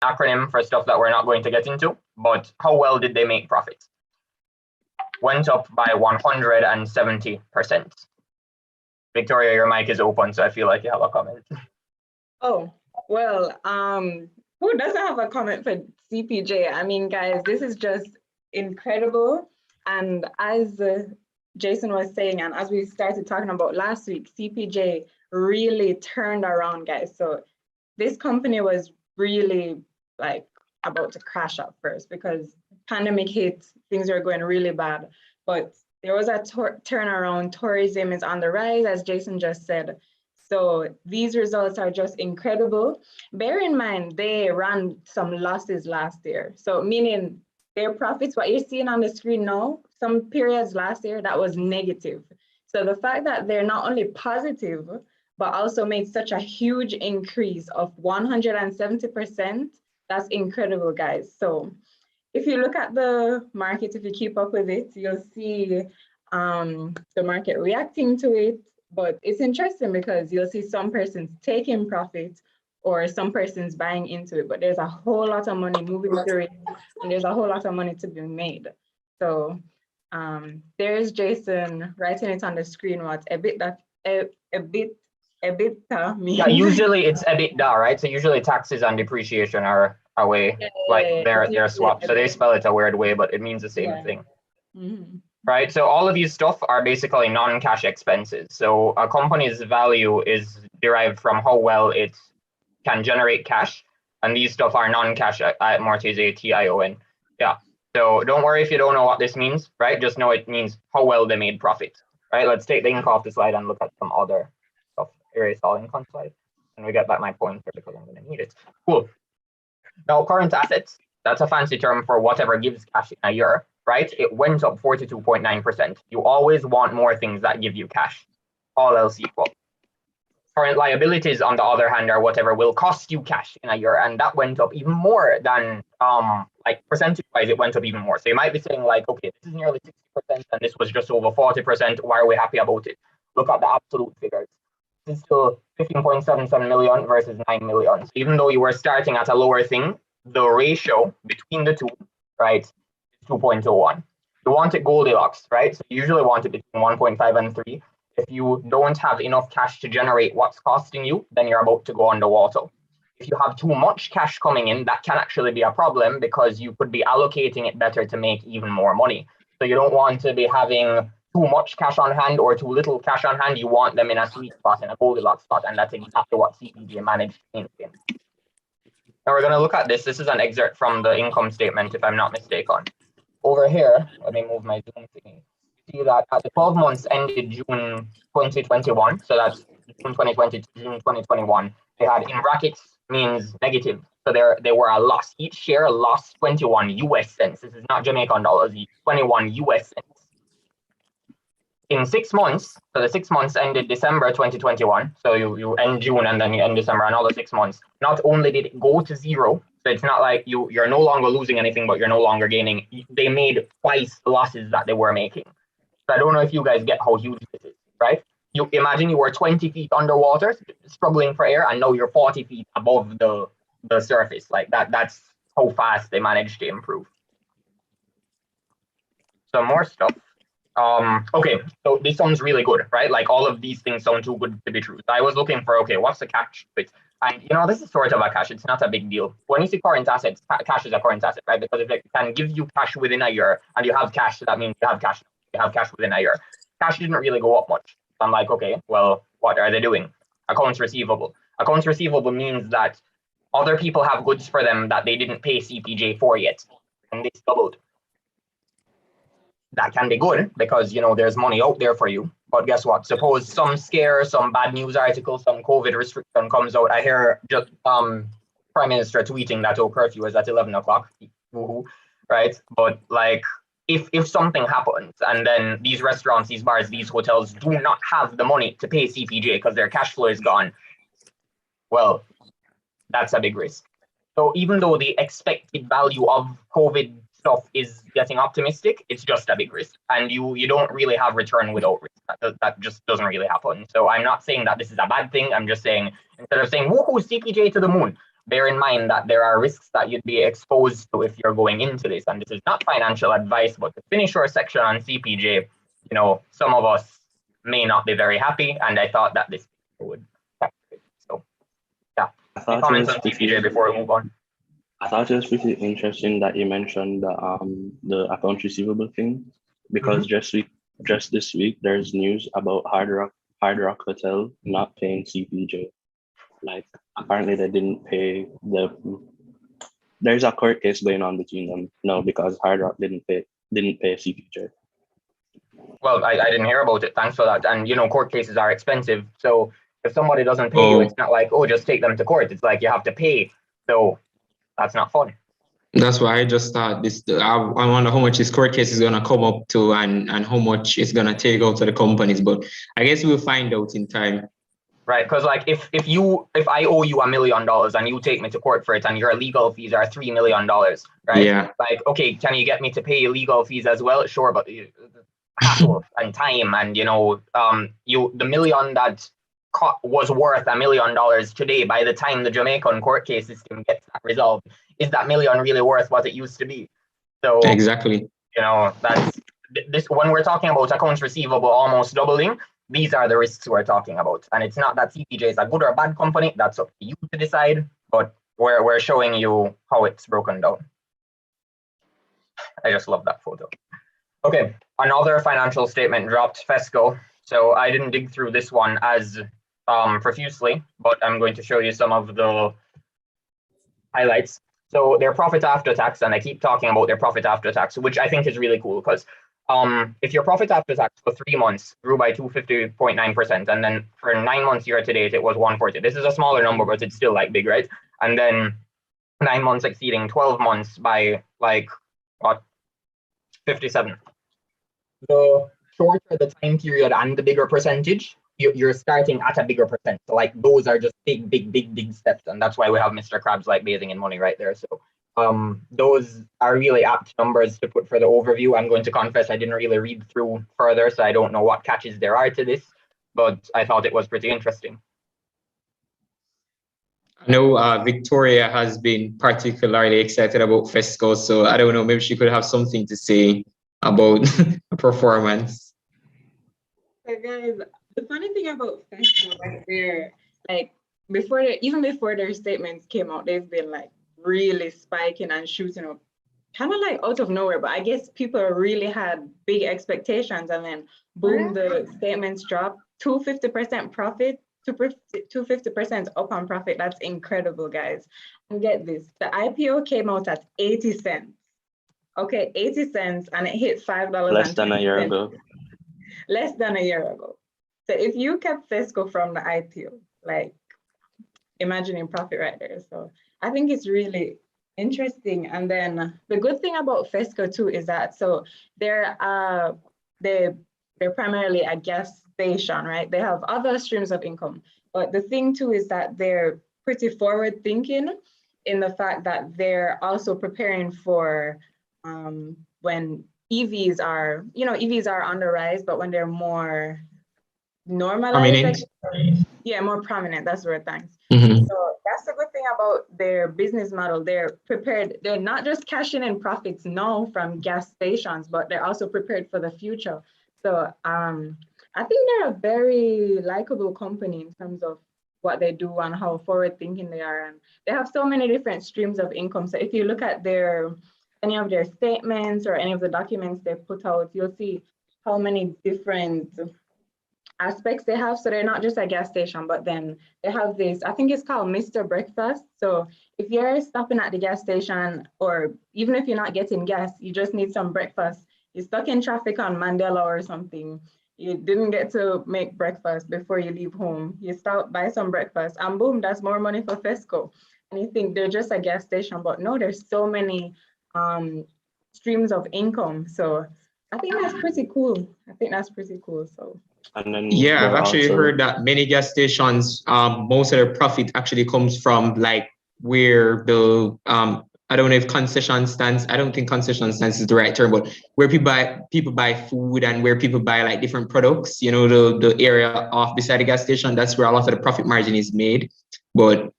acronym for stuff that we're not going to get into, but how well did they make profits? Went up by 170%. Victoria, your mic is open, so I feel like you have a comment. Oh, well, who doesn't have a comment for CPJ? I mean, guys, this is just incredible. And as Jason was saying, and as we started talking about last week, CPJ really turned around, guys. So this company was really like about to crash at first because pandemic hit, things were going really bad. But there was a turnaround. Tourism is on the rise, as Jason just said. So these results are just incredible. Bear in mind, they ran some losses last year. So meaning their profits, what you're seeing on the screen now, some periods last year, that was negative. So the fact that they're not only positive, but also made such a huge increase of 170%, that's incredible, guys. So if you look at the market, if you keep up with it, you'll see the market reacting to it. But it's interesting because you'll see some persons taking profit or some persons buying into it, but there's a whole lot of money moving through it and there's a whole lot of money to be made. So there's Jason writing it on the screen, what EBITDA means. Yeah, usually it's EBITDA, right? So usually taxes and depreciation are away, like they're swapped. So they spell it a weird way, but it means the same thing. Mm-hmm. Right, so all of these stuff are basically non-cash expenses. So a company's value is derived from how well it can generate cash, and these stuff are non-cash amortization. Yeah, so don't worry if you don't know what this means, right? Just know it means how well they made profit, right? Let's take the ink off the slide and look at some other stuff. Erase all ink on slide, and we get back my pointer because I'm going to need it. Cool. Now, current assets, that's a fancy term for whatever gives cash in a year. Right? It went up 42.9%. You always want more things that give you cash, all else equal. Current liabilities, on the other hand, are whatever will cost you cash in a year, and that went up even more than, like percentage-wise, it went up even more. So you might be saying like, okay, this is nearly 60%, and this was just over 40%. Why are we happy about it? Look at the absolute figures. This is still 15.77 million versus 9 million. So even though you were starting at a lower thing, the ratio between the two, right, 2.01. You want it Goldilocks, right? So you usually want it between 1.5 and 3. If you don't have enough cash to generate what's costing you, then you're about to go underwater. If you have too much cash coming in, that can actually be a problem because you could be allocating it better to make even more money. So you don't want to be having too much cash on hand or too little cash on hand. You want them in a sweet spot, in a Goldilocks spot, and that's exactly what CPJ managed to maintain. Now we're going to look at this. This is an excerpt from the income statement, if I'm not mistaken. Over here, let me move my Zoom thingy. You see that at the 12 months ended June 2021, so that's June 2020 to June 2021, they had in brackets means negative. So they were a loss. Each share lost 21 US cents. This is not Jamaican dollars, 21 US cents. In 6 months, so the 6 months ended December 2021, so you end June and then you end December, another 6 months. Not only did it go to zero, so it's not like you're no longer losing anything, but you're no longer gaining. They made twice the losses that they were making. So I don't know if you guys get how huge this is, right? You imagine you were 20 feet underwater, struggling for air, and now you're 40 feet above the surface. Like that's how fast they managed to improve. Some more stuff. Okay, so this sounds really good, right? Like all of these things sound too good to be true. So I was looking for, okay, what's the catch? And this is sort of a cash. It's not a big deal. When you see current assets, cash is a current asset, right? Because if it can give you cash within a year and you have cash, that means you have cash. You have cash within a year. Cash didn't really go up much. So I'm like, okay, well, what are they doing? Accounts receivable. Accounts receivable means that other people have goods for them that they didn't pay CPJ for yet, and this doubled. That can be good because there's money out there for you. But guess what? Suppose some scare, some bad news article, some COVID restriction comes out. I hear just Prime Minister tweeting that curfew is at 11 o'clock, right? But like, if something happens and then these restaurants, these bars, these hotels do not have the money to pay CPJ because their cash flow is gone, well, that's a big risk. So even though the expected value of COVID stuff is getting optimistic, it's just a big risk, and you don't really have return without risk. That just doesn't really happen. So I'm not saying that this is a bad thing. I'm just saying, instead of saying woohoo CPJ to the moon, bear in mind that there are risks that you'd be exposed to if you're going into this. And this is not financial advice, but to finish our section on CPJ, some of us may not be very happy, and I thought that this would capture it. So, yeah. Any comments on CPJ before we move on? I thought it was pretty interesting that you mentioned the accounts receivable thing, because just this week there's news about Hard Rock Hotel not paying CPJ. Like, apparently they didn't pay there's a court case going on between them now because Hard Rock didn't pay CPJ. Well, I didn't hear about it. Thanks for that. And court cases are expensive. So if somebody doesn't pay you, it's not like, oh, just take them to court. It's like you have to pay. So that's not fun. That's why I just thought this. I wonder how much this court case is gonna come up to, and how much it's gonna take out to the companies. But I guess we'll find out in time. Right, because like if I owe you $1 million and you take me to court for it, and your legal fees are $3 million, right? Yeah. Like, okay, can you get me to pay legal fees as well? Sure, but hassle and time, and the million that was worth $1 million today, by the time the Jamaican court case system gets that resolved, is that million really worth what it used to be? So exactly, that's this. When we're talking about accounts receivable almost doubling, these are the risks we're talking about. And it's not that CPJ is a good or bad company. That's up to you to decide. But we're showing you how it's broken down. I just love that photo. Okay, another financial statement dropped, Fesco. So I didn't dig through this one as profusely, but I'm going to show you some of the highlights. So their profit after tax, and I keep talking about their profit after tax, which I think is really cool, because if your profit after tax for 3 months grew by 250.9%, and then for 9 months year to date, it was 140. This is a smaller number, but it's still like big, right? And then 9 months exceeding 12 months by like, what, 57. The shorter the time period and the bigger percentage, you're starting at a bigger percent. So like those are just big steps. And that's why we have Mr. Krabs like bathing in money right there. So those are really apt numbers to put for the overview. I'm going to confess I didn't really read through further, so I don't know what catches there are to this, but I thought it was pretty interesting. I know Victoria has been particularly excited about Fesco, so I don't know, maybe she could have something to say about performance. So guys, the funny thing about Fesco right there, like even before their statements came out, they've been like really spiking and shooting up, kind of like out of nowhere. But I guess people really had big expectations, and then boom, the statements dropped. 250% profit, 250% up on profit. That's incredible, guys. And get this, the IPO came out at 80 cents. Okay, 80 cents, and it hit $5. Less than a year ago. Less than a year ago. So if you kept Fesco from the IPO, like, imagining profit right there. So I think it's really interesting. And then the good thing about Fesco too is that, so they're primarily a gas station, right? They have other streams of income. But the thing too is that they're pretty forward thinking in the fact that they're also preparing for when EVs are, EVs are on the rise, but when they're more normalized, more prominent, that's the word, thanks. So that's the good thing about their business model. They're prepared. They're not just cashing in profits now from gas stations, but they're also prepared for the future. So I think they're a very likable company in terms of what they do and how forward thinking they are. And they have so many different streams of income. So if you look at any of their statements or any of the documents they put out, you'll see how many different aspects they have. So they're not just a gas station, but then they have this, I think it's called Mr. Breakfast. So if you're stopping at the gas station, or even if you're not getting gas, you just need some breakfast, you're stuck in traffic on Mandela or something, you didn't get to make breakfast before you leave home, you stop, buy some breakfast, and boom, that's more money for Fesco. And you think they're just a gas station, but no, there's so many streams of income. So I think that's pretty cool. So. And then I've actually heard that many gas stations, most of their profit actually comes from like where the I don't know if concession stands. I don't think concession stands is the right term, but where people buy food and where people buy like different products. The area off beside the gas station. That's where a lot of the profit margin is made. But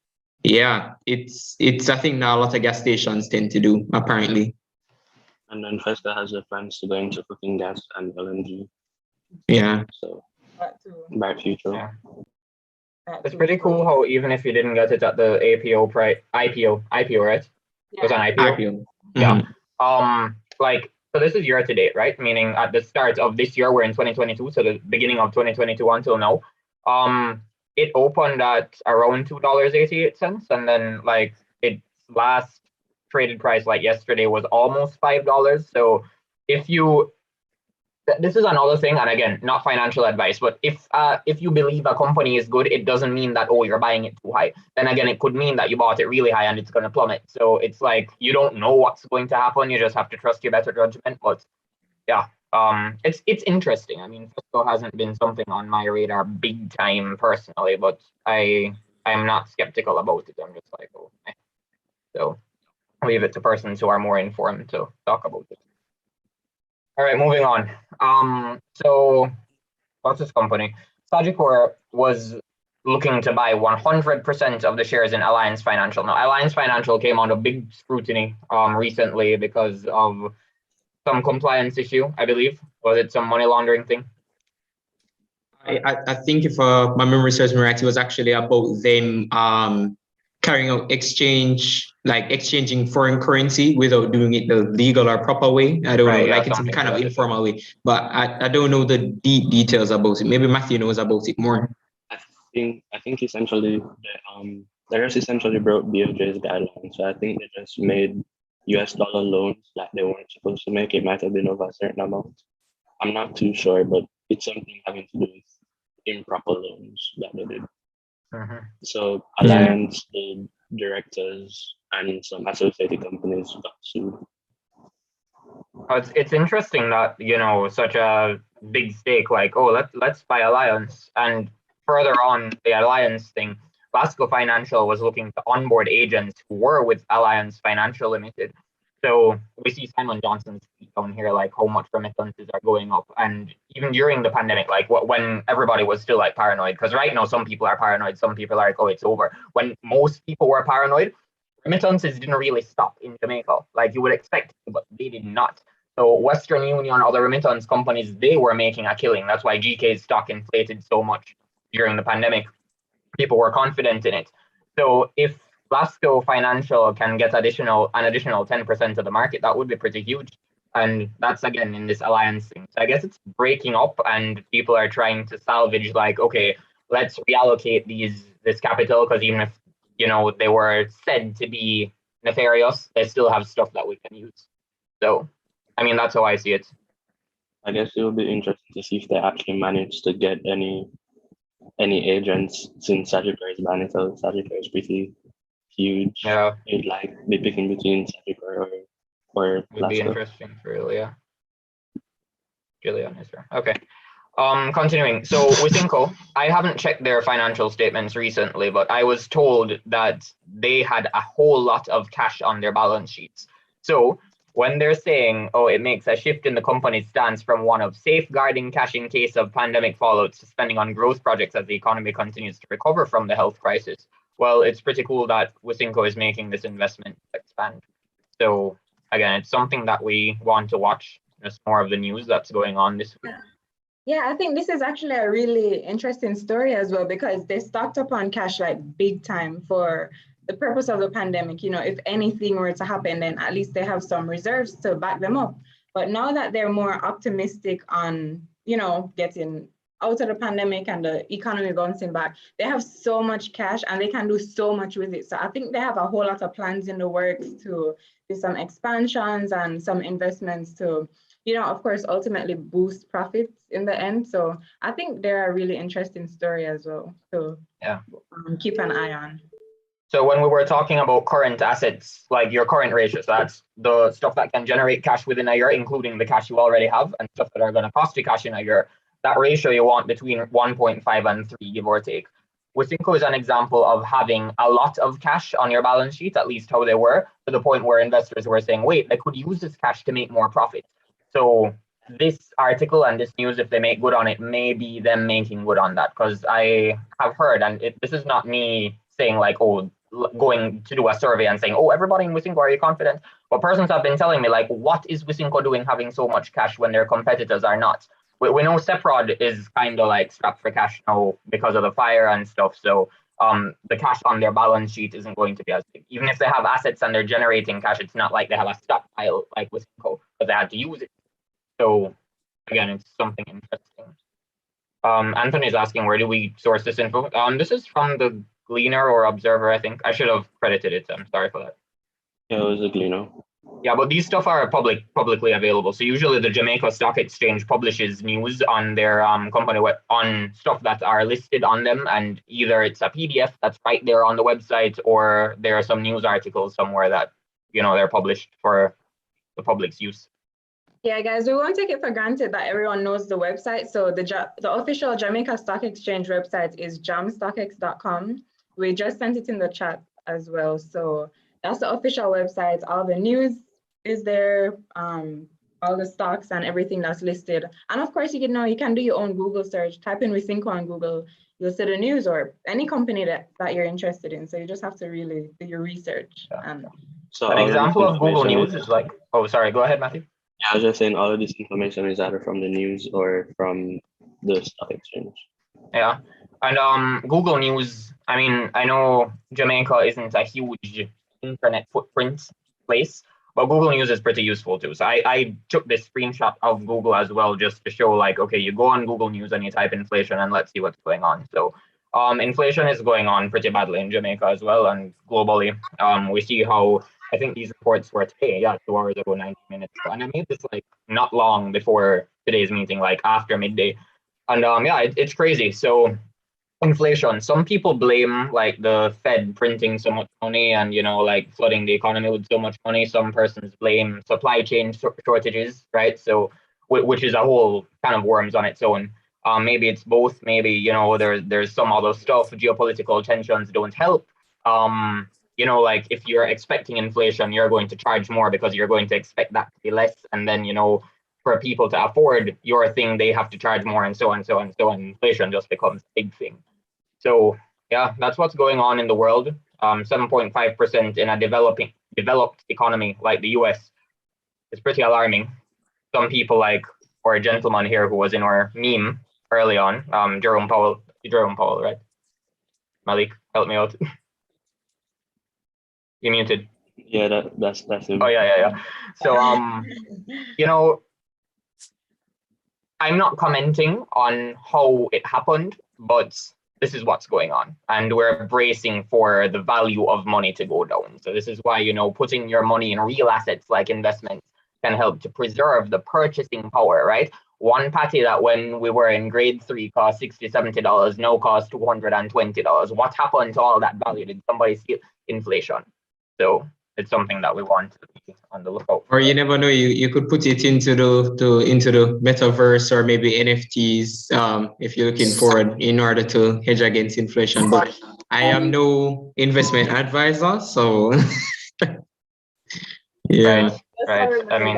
Yeah, it's a thing that a lot of gas stations tend to do, apparently. And then Festa has the plans to go into cooking gas and LNG. Yeah. So That too. bright future. Yeah. That It's too. pretty cool how even if you didn't get it at the IPO, right? It was an Yeah. IPO. IPO. Yeah. Like, so this is year to date, right? Meaning at the start of this year, we're in 2022, so the beginning of 2022 until now. It opened at around $2.88, and then like its last traded price, like yesterday, was almost $5. So if you this is another thing, and again, not financial advice, but if you believe a company is good, it doesn't mean that, oh, you're buying it too high. Then again, it could mean that you bought it really high and it's going to plummet. So it's like you don't know what's going to happen. You just have to trust your better judgment. But yeah, it's interesting. I mean, Cisco hasn't been something on my radar big time personally, but I'm not skeptical about it. I'm just like, oh, eh. So I'll leave it to persons who are more informed to talk about it. All right, moving on. So what's this company? Sagicor was looking to buy 100% of the shares in Alliance Financial. Now, Alliance Financial came under big scrutiny recently because of some compliance issue, I believe. Was it some money laundering thing? I think if my memory serves me right, it was actually about them carrying out exchanging foreign currency without doing it the legal or proper way. I don't know, Yeah, like it's some kind of like informal way, but I don't know the deep details about it. Maybe Matthew knows about it more. I think essentially they just essentially broke BOJ's guidelines. So I think they just made US dollar loans that they weren't supposed to make. It might have been over a certain amount. I'm not too sure, but it's something having to do with improper loans that they did. So Alliance, the directors, and some associated companies got sued. It's interesting that, you know, such a big stake, like, oh, let's buy Alliance. And further on the Alliance thing, Vasco Financial was looking to onboard agents who were with Alliance Financial Limited. So we see Simon Johnson's tweet down here, like how much remittances are going up. And even during the pandemic, like when everybody was still like paranoid, because right now some people are paranoid, some people are like, oh, it's over. When most people were paranoid, remittances didn't really stop in Jamaica, like you would expect, but they did not. So Western Union, other remittance companies, they were making a killing. That's why GK's stock inflated so much during the pandemic. People were confident in it. So if Vasco Financial can get an additional 10% of the market, that would be pretty huge. And that's again in this alliance thing. So I guess it's breaking up and people are trying to salvage, like, okay, let's reallocate this capital, because even if, you know, they were said to be nefarious, they still have stuff that we can use. So I mean, that's how I see it. I guess it will be interesting to see if they actually manage to get any agents, since Sagicor is banned. So Sagicor is pretty huge. Yeah, You'd like be picking between Sagicor or would be interesting for real, yeah. Gillian is there. Okay. Continuing. So Wisynco, I haven't checked their financial statements recently, but I was told that they had a whole lot of cash on their balance sheets. So when they're saying, oh, it makes a shift in the company's stance from one of safeguarding cash in case of pandemic fallout to spending on growth projects as the economy continues to recover from the health crisis. Well, it's pretty cool that Wisynco is making this investment to expand. So again, it's something that we want to watch. Just more of the news that's going on this week. Yeah, I think this is actually a really interesting story as well, because they stocked up on cash like big time for the purpose of the pandemic. You know, if anything were to happen, then at least they have some reserves to back them up. But now that they're more optimistic on, you know, getting out of the pandemic and the economy bouncing back, they have so much cash and they can do so much with it. So I think they have a whole lot of plans in the works to do some expansions and some investments to, you know, of course, ultimately boost profits in the end. So I think they're a really interesting story as well to keep an eye on. So when we were talking about current assets, like your current ratios, that's the stuff that can generate cash within a year, including the cash you already have and stuff that are going to cost you cash in a year. That ratio you want between 1.5 and 3, give or take. Wisynco is an example of having a lot of cash on your balance sheet, at least how they were, to the point where investors were saying, wait, they could use this cash to make more profit. So this article and this news, if they make good on it, may be them making good on that, because I have heard, and this is not me saying like, oh, going to do a survey and saying, oh, everybody in Wisynco, are you confident? But persons have been telling me, like, what is Wisynco doing having so much cash when their competitors are not? We know Seprod is kind of like strapped for cash now because of the fire and stuff. So the cash on their balance sheet isn't going to be as big. Even if they have assets and they're generating cash, it's not like they have a stockpile like Wisynco, but they had to use it. So again, it's something interesting. Anthony's asking, where do we source this info? This is from the Gleaner or Observer, I think. I should have credited it. I'm sorry for that. Yeah, it was a Gleaner. Yeah, but these stuff are publicly available. So usually the Jamaica Stock Exchange publishes news on their company on stuff that are listed on them, and either it's a PDF that's right there on the website, or there are some news articles somewhere that they're published for the public's use. Yeah, guys, we won't take it for granted that everyone knows the website. So the official Jamaica Stock Exchange website is jamstockx.com. We just sent it in the chat as well. So that's the official website. All the news is there, all the stocks and everything that's listed. And of course, you can do your own Google search. Type in Wisynco on Google. You'll see the news or any company that you're interested in. So you just have to really do your research. Yeah. So an example of Google News is like, oh, sorry, go ahead, Matthew. Yeah, I was just saying all of this information is either from the news or from the stock exchange. Yeah, and Google News, I mean, I know Jamaica isn't a huge internet footprint place, but Google News is pretty useful too. So I took this screenshot of Google as well, just to show like, okay, you go on Google News and you type inflation and let's see what's going on. So inflation is going on pretty badly in Jamaica as well, and globally. We see how, I think these reports were today, 2 hours ago, 90 minutes ago. And I made this like not long before today's meeting, like after midday. And it's crazy. So inflation, some people blame like the Fed printing so much money and, like flooding the economy with so much money. Some persons blame supply chain shortages, right? So, which is a whole kind of worms on its own. Maybe it's both. Maybe, there's some other stuff. Geopolitical tensions don't help. Like if you're expecting inflation, you're going to charge more because you're going to expect that to be less. And then, for people to afford your thing, they have to charge more and so on, so on, so on. Inflation just becomes a big thing. So yeah, that's what's going on in the world. 7.5% in a developed economy like the US is pretty alarming. Some people or a gentleman here who was in our meme early on, Jerome Powell, right? Malik, help me out. You muted. Yeah, that's him. Oh yeah. So I'm not commenting on how it happened, but this is what's going on, and we're bracing for the value of money to go down. So this is why putting your money in real assets like investments can help to preserve the purchasing power, right? One patty that when we were in grade 3 cost $60-$70, now costs $220. What happened to all that value? Did somebody steal? Inflation. So it's something that we want to be on the lookout for. Or you never know, you could put it into the metaverse or maybe NFTs if you're looking forward in order to hedge against inflation. But I am no investment advisor, so yeah. Right. I mean,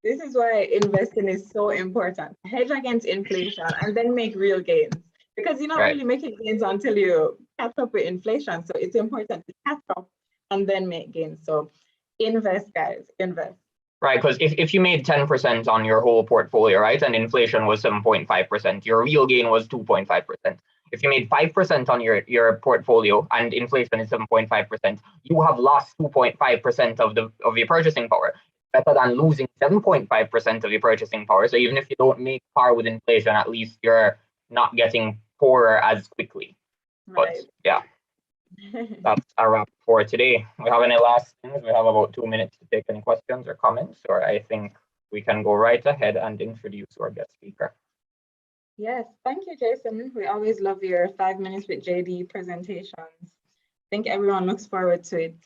this is why investing is so important. Hedge against inflation and then make real gains, because you're not really making gains until you catch up with inflation. So it's important to catch up and then make gains. So invest, guys, invest. Right, because if you made 10% on your whole portfolio, right, and inflation was 7.5%, your real gain was 2.5%. If you made 5% on your portfolio and inflation is 7.5%, you have lost 2.5% of your purchasing power. Better than losing 7.5% of your purchasing power. So even if you don't make par with inflation, at least you're not getting poorer as quickly. Right. But yeah. That's a wrap for today. We have any last things? We have about 2 minutes to take any questions or comments, or I think we can go right ahead and introduce our guest speaker. Yes, thank you, Jason. We always love your 5 minutes with JD presentations. I think everyone looks forward to it.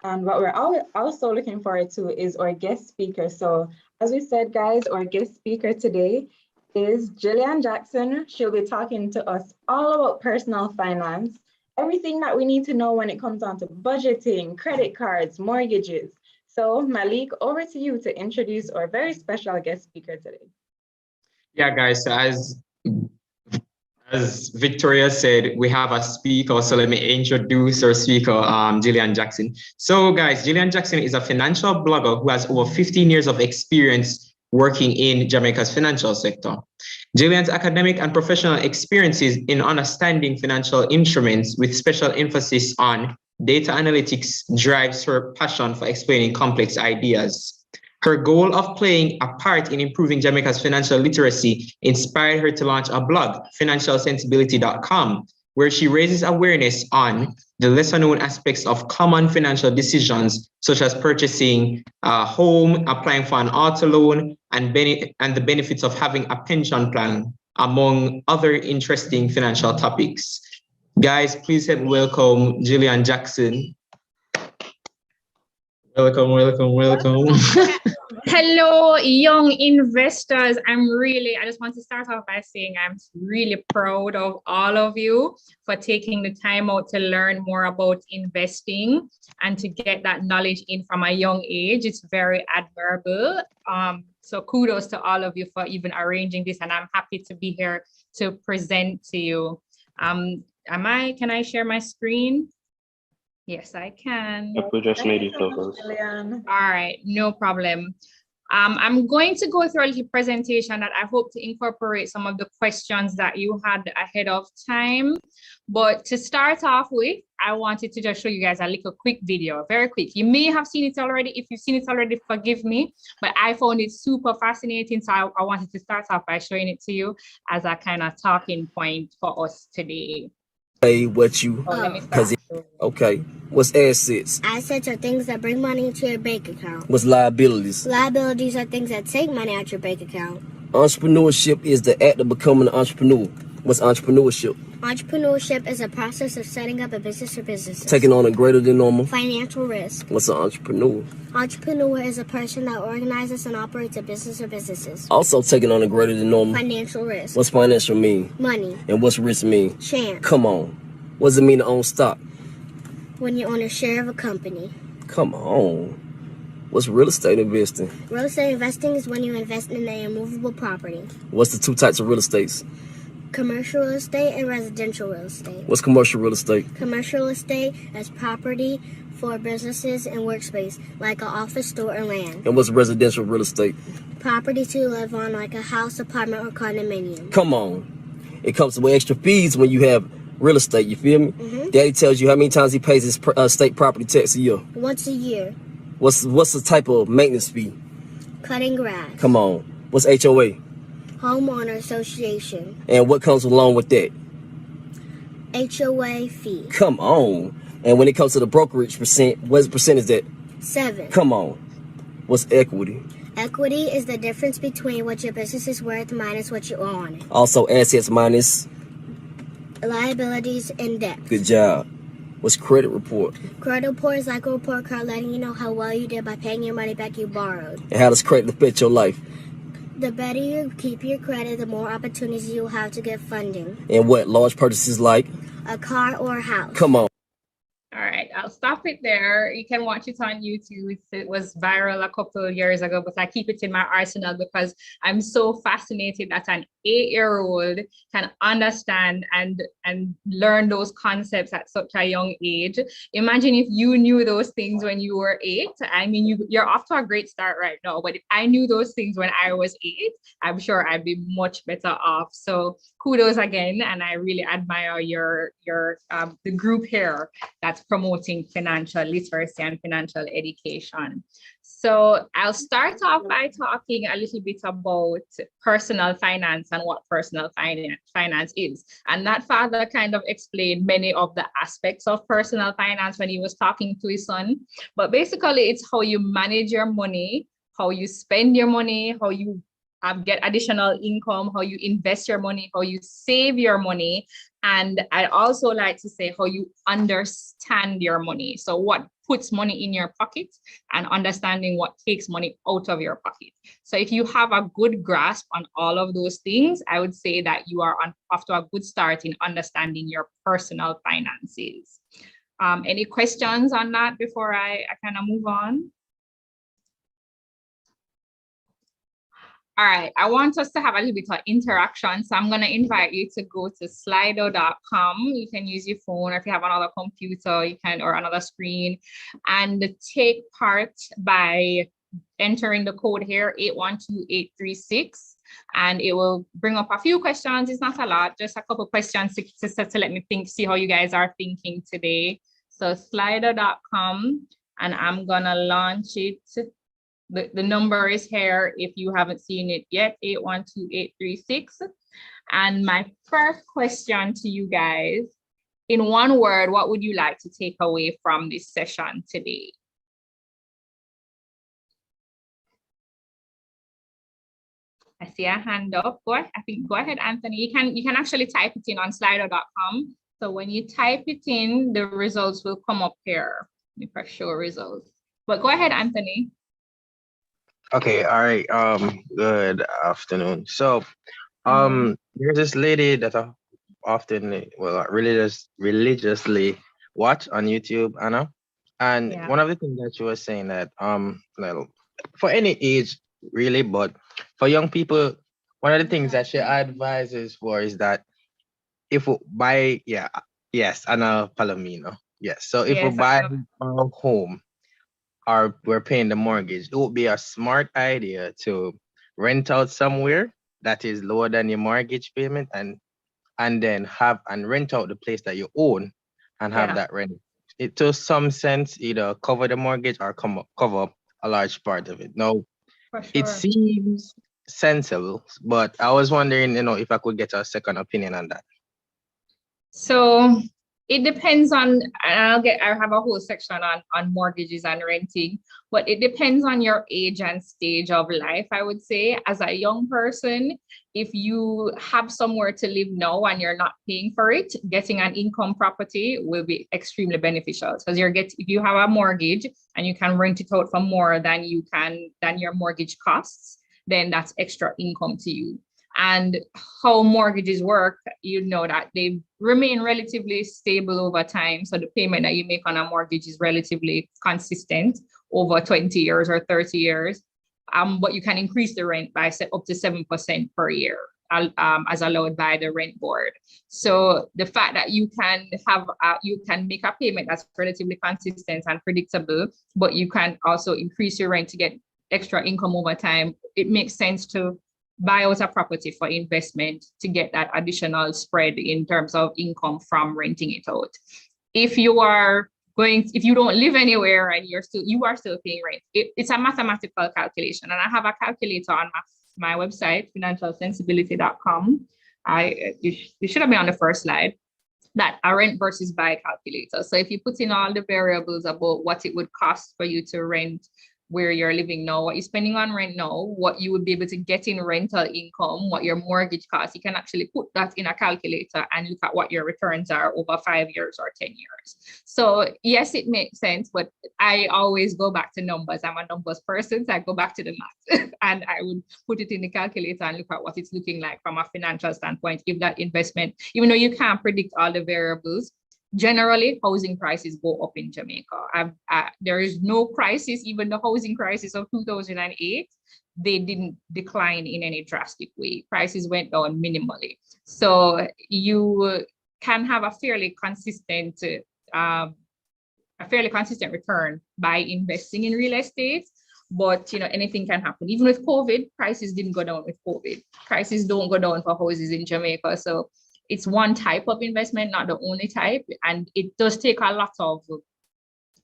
And what we're also looking forward to is our guest speaker. So as we said, guys, our guest speaker today is Jillian Jackson. She'll be talking to us all about personal finance, everything that we need to know when it comes down to budgeting, credit cards, mortgages. So Malik, over to you to introduce our very special guest speaker today. Yeah, guys, so as As Victoria said, we have a speaker, so let me introduce our speaker, Jillian Jackson. So guys, Jillian Jackson is a financial blogger who has over 15 years of experience working in Jamaica's financial sector. Jillian's academic and professional experiences in understanding financial instruments with special emphasis on data analytics drives her passion for explaining complex ideas. Her goal of playing a part in improving Jamaica's financial literacy inspired her to launch a blog, financialsensibility.com, where she raises awareness on the lesser known aspects of common financial decisions, such as purchasing a home, applying for an auto loan, and the benefits of having a pension plan, among other interesting financial topics. Guys, please help welcome Jillian Jackson. Welcome, welcome, welcome. Hello, young investors. I just want to start off by saying I'm really proud of all of you for taking the time out to learn more about investing and to get that knowledge in from a young age. It's very admirable. So kudos to all of you for even arranging this, and I'm happy to be here to present to you. Can I share my screen? Yes, I can. We just made it focus. All right, no problem. I'm going to go through a little presentation that I hope to incorporate some of the questions that you had ahead of time. But to start off with, I wanted to just show you guys a little quick video, very quick. You may have seen it already. If you've seen it already, forgive me, but I found it super fascinating. So I wanted to start off by showing it to you as a kind of talking point for us today. What you okay, what's assets? Assets are things that bring money into your bank account. What's liabilities? Liabilities are things that take money out your bank account. Entrepreneurship is the act of becoming an entrepreneur. What's entrepreneurship? Entrepreneurship is a process of setting up a business or businesses. Taking on a greater than normal financial risk. What's an entrepreneur? Entrepreneur is a person that organizes and operates a business or businesses. Also taking on a greater than normal financial risk. What's financial mean? Money. And what's risk mean? Chance. Come on. What does it mean to own stock? When you own a share of a company. Come on. What's real estate investing? Real estate investing is when you invest in a immovable property. What's the two types of real estates? Commercial real estate and residential real estate. What's commercial real estate? Commercial real estate is property for businesses and workspace, like an office, store, or land. And what's residential real estate? Property to live on, like a house, apartment, or condominium. Come on. It comes with extra fees when you have real estate, you feel me? Mm-hmm. Daddy tells you how many times he pays his state property tax a year. Once a year. What's the type of maintenance fee? Cutting grass. Come on. What's HOA? Homeowner Association. And what comes along with that? HOA fee. Come on. And when it comes to the brokerage percent, what percent is that? 7. Come on. What's equity? Equity is the difference between what your business is worth minus what you owe on it. Also assets minus liabilities and debt. Good job. What's credit report? Credit report is like a report card letting you know how well you did by paying your money back you borrowed. And how does credit affect your life? The better you keep your credit, the more opportunities you'll have to get funding. And what large purchases like? A car or a house. Come on. All right, I'll stop it there. You can watch it on YouTube. It was viral a couple of years ago, but I keep it in my arsenal because I'm so fascinated that an 8-year-old can understand and learn those concepts at such a young age. Imagine if you knew those things when you were 8. I mean, you're off to a great start right now, but if I knew those things when I was 8, I'm sure I'd be much better off. So kudos again, and I really admire the group here that's promoting financial literacy and financial education. So I'll start off by talking a little bit about personal finance and what personal finance is. And that father kind of explained many of the aspects of personal finance when he was talking to his son. But basically, it's how you manage your money, how you spend your money, how you get additional income, how you invest your money, how you save your money. And I also like to say how you understand your money. So what puts money in your pocket and understanding what takes money out of your pocket. So if you have a good grasp on all of those things, I would say that you are off to a good start in understanding your personal finances. Any questions on that before I kind of move on? All right, I want us to have a little bit of interaction. So I'm going to invite you to go to slido.com. You can use your phone, or if you have another computer, you can, or another screen, and take part by entering the code here, 812836, and it will bring up a few questions. It's not a lot, just a couple questions to let me think, see how you guys are thinking today. So slido.com, and I'm going to launch it. The number is here if you haven't seen it yet, 812836. And my first question to you guys, in one word, what would you like to take away from this session today? I see a hand up. Go ahead, Anthony. You can actually type it in on slido.com. So when you type it in, the results will come up here. Let me press show results. But go ahead, Anthony. Okay, all right. Good afternoon. So, there's this lady that I often, well, religiously watch on YouTube, Anna. And Yeah. one of the things that she was saying that, well, for any age really, but for young people, one of the things that she advises for is that if we buy, yes, Anna Palomino, yes. So if we Yes, buy a home, or we're paying the mortgage, it would be a smart idea to rent out somewhere that is lower than your mortgage payment, and then rent out the place that you own and have that rent. It to some sense either cover the mortgage or cover up a large part of it. Now, it seems sensible, but I was wondering, if I could get a second opinion on that. So it depends on, I have a whole section on mortgages and renting, but it depends on your age and stage of life. I would say, as a young person, if you have somewhere to live now and you're not paying for it, getting an income property will be extremely beneficial. Because if you have a mortgage and you can rent it out for more than your mortgage costs, then that's extra income to you. And how mortgages work, you know that they remain relatively stable over time. So the payment that you make on a mortgage is relatively consistent over 20 years or 30 years. But you can increase the rent by up to 7% per year, as allowed by the rent board. So the fact that you can make a payment that's relatively consistent and predictable, but you can also increase your rent to get extra income over time, it makes sense to buy out a property for investment to get that additional spread in terms of income from renting it out. If you don't live anywhere and you are still paying rent, it's a mathematical calculation. And I have a calculator on my website, financialsensibility.com. It should have been on the first slide, that a rent versus buy calculator. So if you put in all the variables about what it would cost for you to rent where you're living now, what you're spending on rent now, what you would be able to get in rental income, what your mortgage costs, you can actually put that in a calculator and look at what your returns are over 5 years or 10 years. So yes, it makes sense, but I always go back to numbers. I'm a numbers person, so I go back to the math and I would put it in the calculator and look at what it's looking like from a financial standpoint. If that investment, even though you can't predict all the variables, generally, housing prices go up in Jamaica. There is no crisis, even the housing crisis of 2008, they didn't decline in any drastic way. Prices went down minimally. So you can have a fairly consistent return by investing in real estate. But anything can happen. Even with COVID, prices didn't go down with COVID. Prices don't go down for houses in Jamaica. So it's one type of investment, not the only type. And it does take a lot of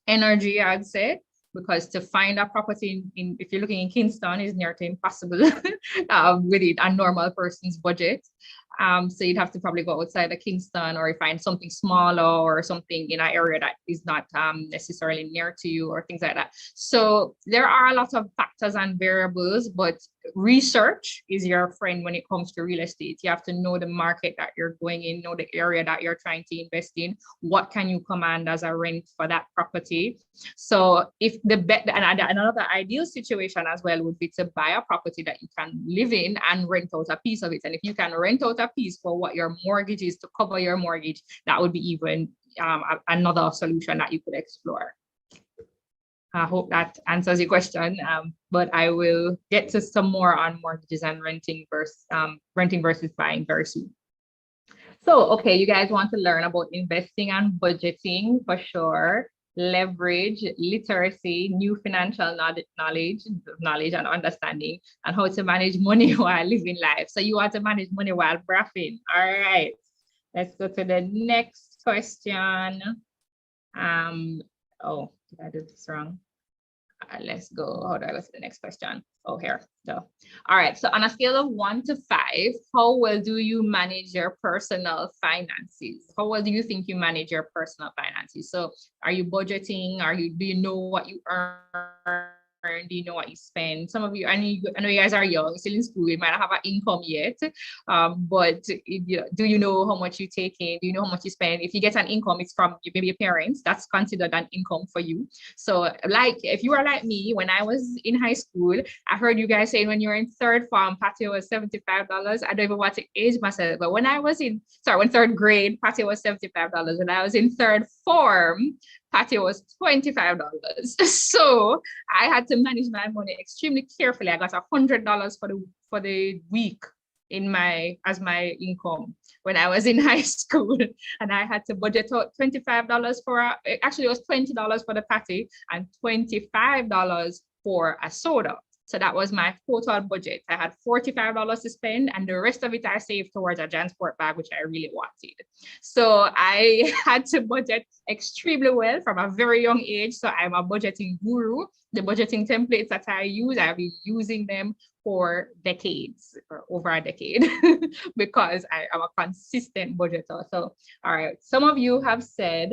energy, I'd say, because to find a property if you're looking in Kingston is near to impossible with a normal person's budget. So you'd have to probably go outside of Kingston, or you find something smaller or something in an area that is not necessarily near to you, or things like that. So there are a lot of factors and variables, but research is your friend when it comes to real estate. You have to know the market that you're going in, know the area that you're trying to invest in, what can you command as a rent for that property. So if another ideal situation as well would be to buy a property that you can live in and rent out a piece of it. And if you can rent out a piece for what your mortgage is to cover your mortgage, that would be even another solution that you could explore. I hope that answers your question. But I will get to some more on mortgages and renting versus buying very soon. So, okay, you guys want to learn about investing and budgeting for sure, leverage, literacy, new financial knowledge and understanding, and how to manage money while living life. So you want to manage money while graphing. All right, let's go to the next question. Oh, did I do this wrong? Let's go. How do I go to the next question? Oh, here. So, all right. So on a scale of 1 to 5, how well do you manage your personal finances? How well do you think you manage your personal finances? So are you budgeting? Do you know what you earn? Do you know what you spend? Some of you, I know you guys are young, still in school, you might not have an income yet, but do you know how much you take in? Do you know how much you spend? If you get an income, it's from maybe your parents, that's considered an income for you. So like, if you are like me, when I was in high school, I heard you guys saying when you were in third form, patio was $75. I don't even want to age myself, but when third grade, patio was $75. When I was in third form, patio was $25. So I had to manage my money extremely carefully. I got $100 for the week as my income when I was in high school, and I had to budget out $25 actually it was $20 for the patty and $25 for a soda. So that was my total budget. I had $45 to spend, and the rest of it I saved towards a JanSport bag, which I really wanted. So I had to budget extremely well from a very young age. So I'm a budgeting guru. The budgeting templates that I use, I've been using them for decades, or over a decade, because I am a consistent budgeter. So, all right, some of you have said,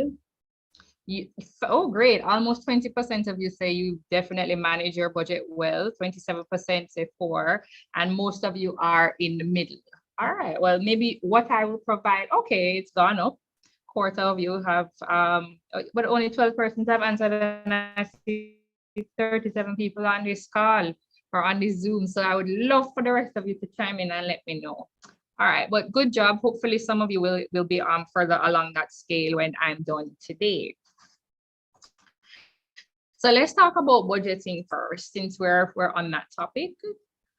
oh, great. Almost 20% of you say you definitely manage your budget well. 27% say 4, and most of you are in the middle. All right. Well, maybe what I will provide. Okay, it's gone up. Quarter of you have, but only 12% have answered, and I see 37 people on this call or on this Zoom. So I would love for the rest of you to chime in and let me know. All right, but good job. Hopefully some of you will be further along that scale when I'm done today. So let's talk about budgeting first, since we're on that topic.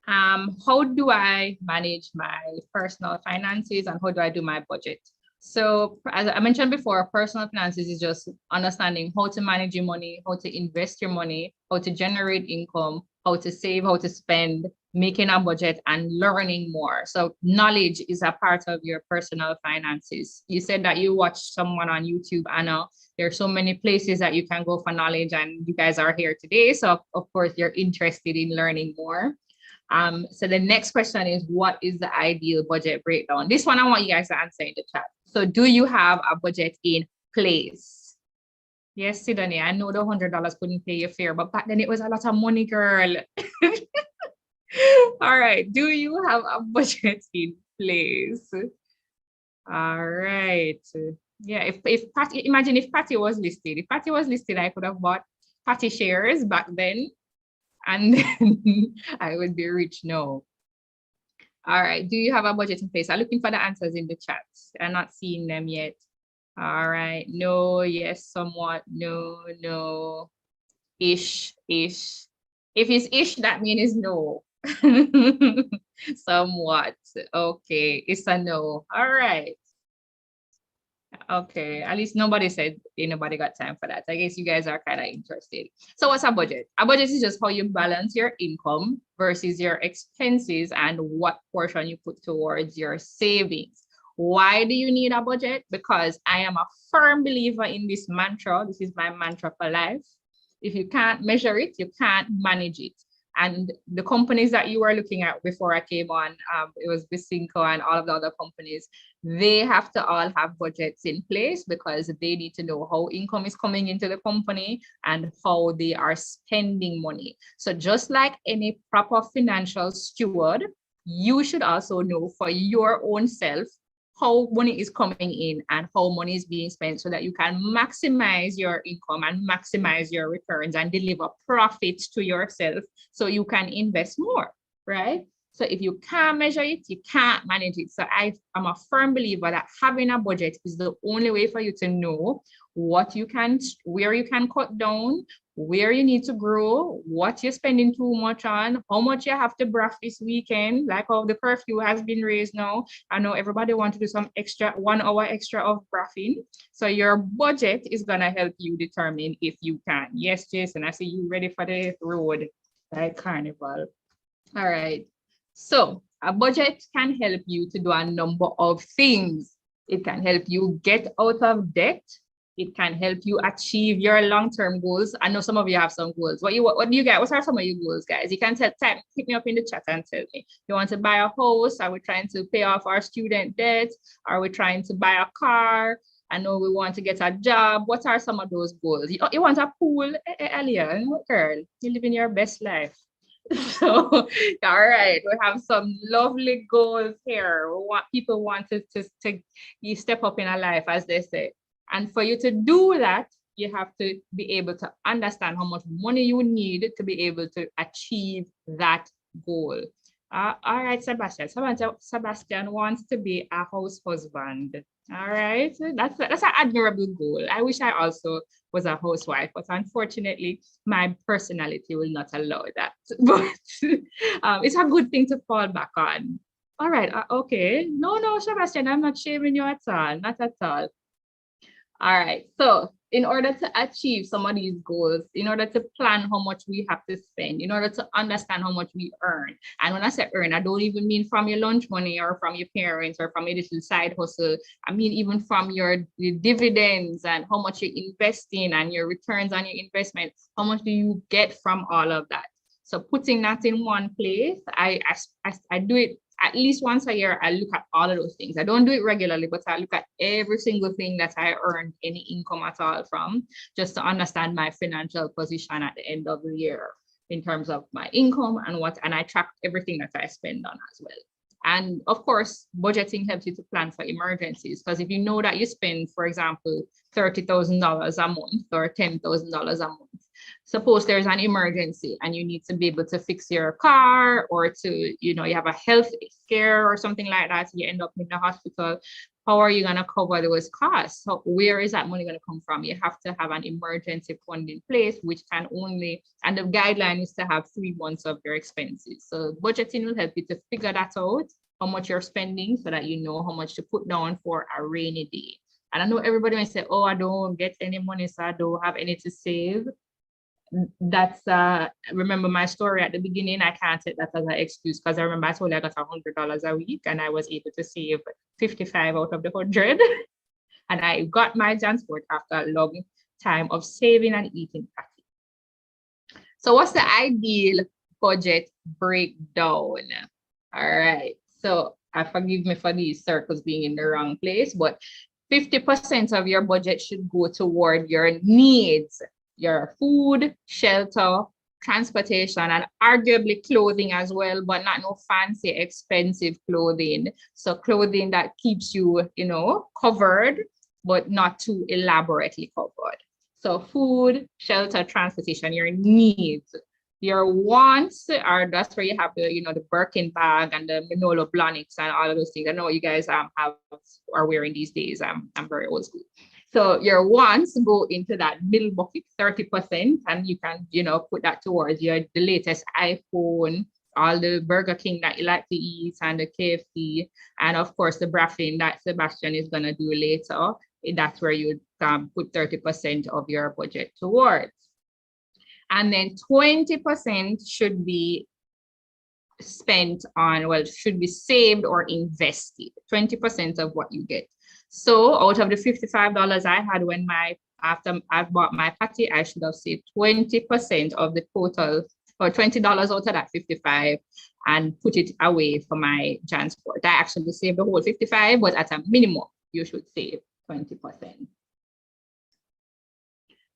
How do I manage my personal finances, and how do I do my budget? So as I mentioned before, personal finances is just understanding how to manage your money, how to invest your money, how to generate income, how to save, how to spend, making a budget, and learning more. So knowledge is a part of your personal finances. You said that you watched someone on YouTube, Anna. There are so many places that you can go for knowledge, and you guys are here today. So of course you're interested in learning more. So the next question is, what is the ideal budget breakdown? This one I want you guys to answer in the chat. So do you have a budget in place? Yes, Sidonia, I know the $100 couldn't pay your fare, but back then it was a lot of money, girl. All right, do you have a budget in place? All right. Yeah, if Patty, imagine if Patty was listed. If Patty was listed, I could have bought Patty shares back then, and then I would be rich now. All right, do you have a budget in place? I'm looking for the answers in the chat. I'm not seeing them yet. All right, no, yes, somewhat, no, ish. If it's ish, that means no. Somewhat, okay, it's a no. All right. Okay, at least nobody said nobody got time for that. I guess you guys are kind of interested. So what's a budget? A budget is just how you balance your income versus your expenses and what portion you put towards your savings. Why do you need a budget? Because I am a firm believer in this mantra. This is my mantra for life. If you can't measure it, you can't manage it. And the companies that you were looking at before I came on, it was Visinco and all of the other companies, they have to all have budgets in place because they need to know how income is coming into the company and how they are spending money. So just like any proper financial steward, you should also know for your own self how money is coming in and how money is being spent so that you can maximize your income and maximize your returns and deliver profits to yourself so you can invest more, right? So if you can't measure it, you can't manage it. So I'm a firm believer that having a budget is the only way for you to know what you can, where you can cut down, where you need to grow, what you're spending too much on, how much you have to brush this weekend, like how the curfew has been raised now. I know everybody wants to do some extra 1 hour extra of brushing. So your budget is gonna help you determine if you can. Yes, Jason, I see you ready for the road, like carnival. All right. So a budget can help you to do a number of things. It can help you get out of debt. It can help you achieve your long-term goals. I know some of you have some goals. What do you guys? What are some of your goals, guys? You can hit me up in the chat and tell me. You want to buy a house? Are we trying to pay off our student debt? Are we trying to buy a car? I know we want to get a job. What are some of those goals? You want a pool, Alia? Girl, you're living your best life. So, all right, we have some lovely goals here. People want to you step up in a life, as they say. And for you to do that, you have to be able to understand how much money you need to be able to achieve that goal. All right, Sebastian. Sebastian wants to be a house husband. All right, that's an admirable goal. I wish I also was a housewife, but unfortunately, my personality will not allow that. But it's a good thing to fall back on. All right, okay. No, Sebastian, I'm not shaming you at all, not at all. All right, so in order to achieve some of these goals, in order to plan how much we have to spend, in order to understand how much we earn, and when I say earn, I don't even mean from your lunch money or from your parents or from your little side hustle. I mean even from your dividends and how much you're investing and your returns on your investment. How much do you get from all of that? So putting that in one place, I do it at least once a year. I look at all of those things. I don't do it regularly, but I look at every single thing that I earn any income at all from, just to understand my financial position at the end of the year in terms of my income and I track everything that I spend on as well. And of course, budgeting helps you to plan for emergencies, because if you know that you spend, for example, $30,000 a month or $10,000 a month, suppose there's an emergency and you need to be able to fix your car, or to, you have a health scare or something like that, you end up in the hospital. How are you going to cover those costs? So where is that money going to come from? You have to have an emergency fund in place, which can only, and the guideline is to have 3 months of your expenses. So budgeting will help you to figure that out, how much you're spending, so that you know how much to put down for a rainy day. And I know everybody might say, oh, I don't get any money, so I don't have any to save. That's remember my story at the beginning. I can't take that as an excuse, because I remember I told you I got $100 a week and I was able to save 55 out of the 100. And I got my transport after a long time of saving and eating patty. So what's the ideal budget breakdown? All right, so forgive me for these circles being in the wrong place, but 50% of your budget should go toward your needs. Your food, shelter, transportation, and arguably clothing as well, but not no fancy, expensive clothing. So clothing that keeps you, covered, but not too elaborately covered. So food, shelter, transportation, your needs. Your wants that's where you have the, the Birkin bag and the Manolo Blahniks and all of those things. I know you guys are wearing these days. I'm very old school. So your wants go into that middle bucket, 30%, and you can, put that towards the latest iPhone, all the Burger King that you like to eat, and the KFC, and of course the braffing that Sebastian is gonna do later. That's where you put 30% of your budget towards. And then 20% should be spent on, should be saved or invested, 20% of what you get. So out of the $55 I had after I bought my patty, I should have saved 20% of the total, or $20 out of that 55, and put it away for my transport. I actually saved the whole 55, but at a minimum, you should save 20%.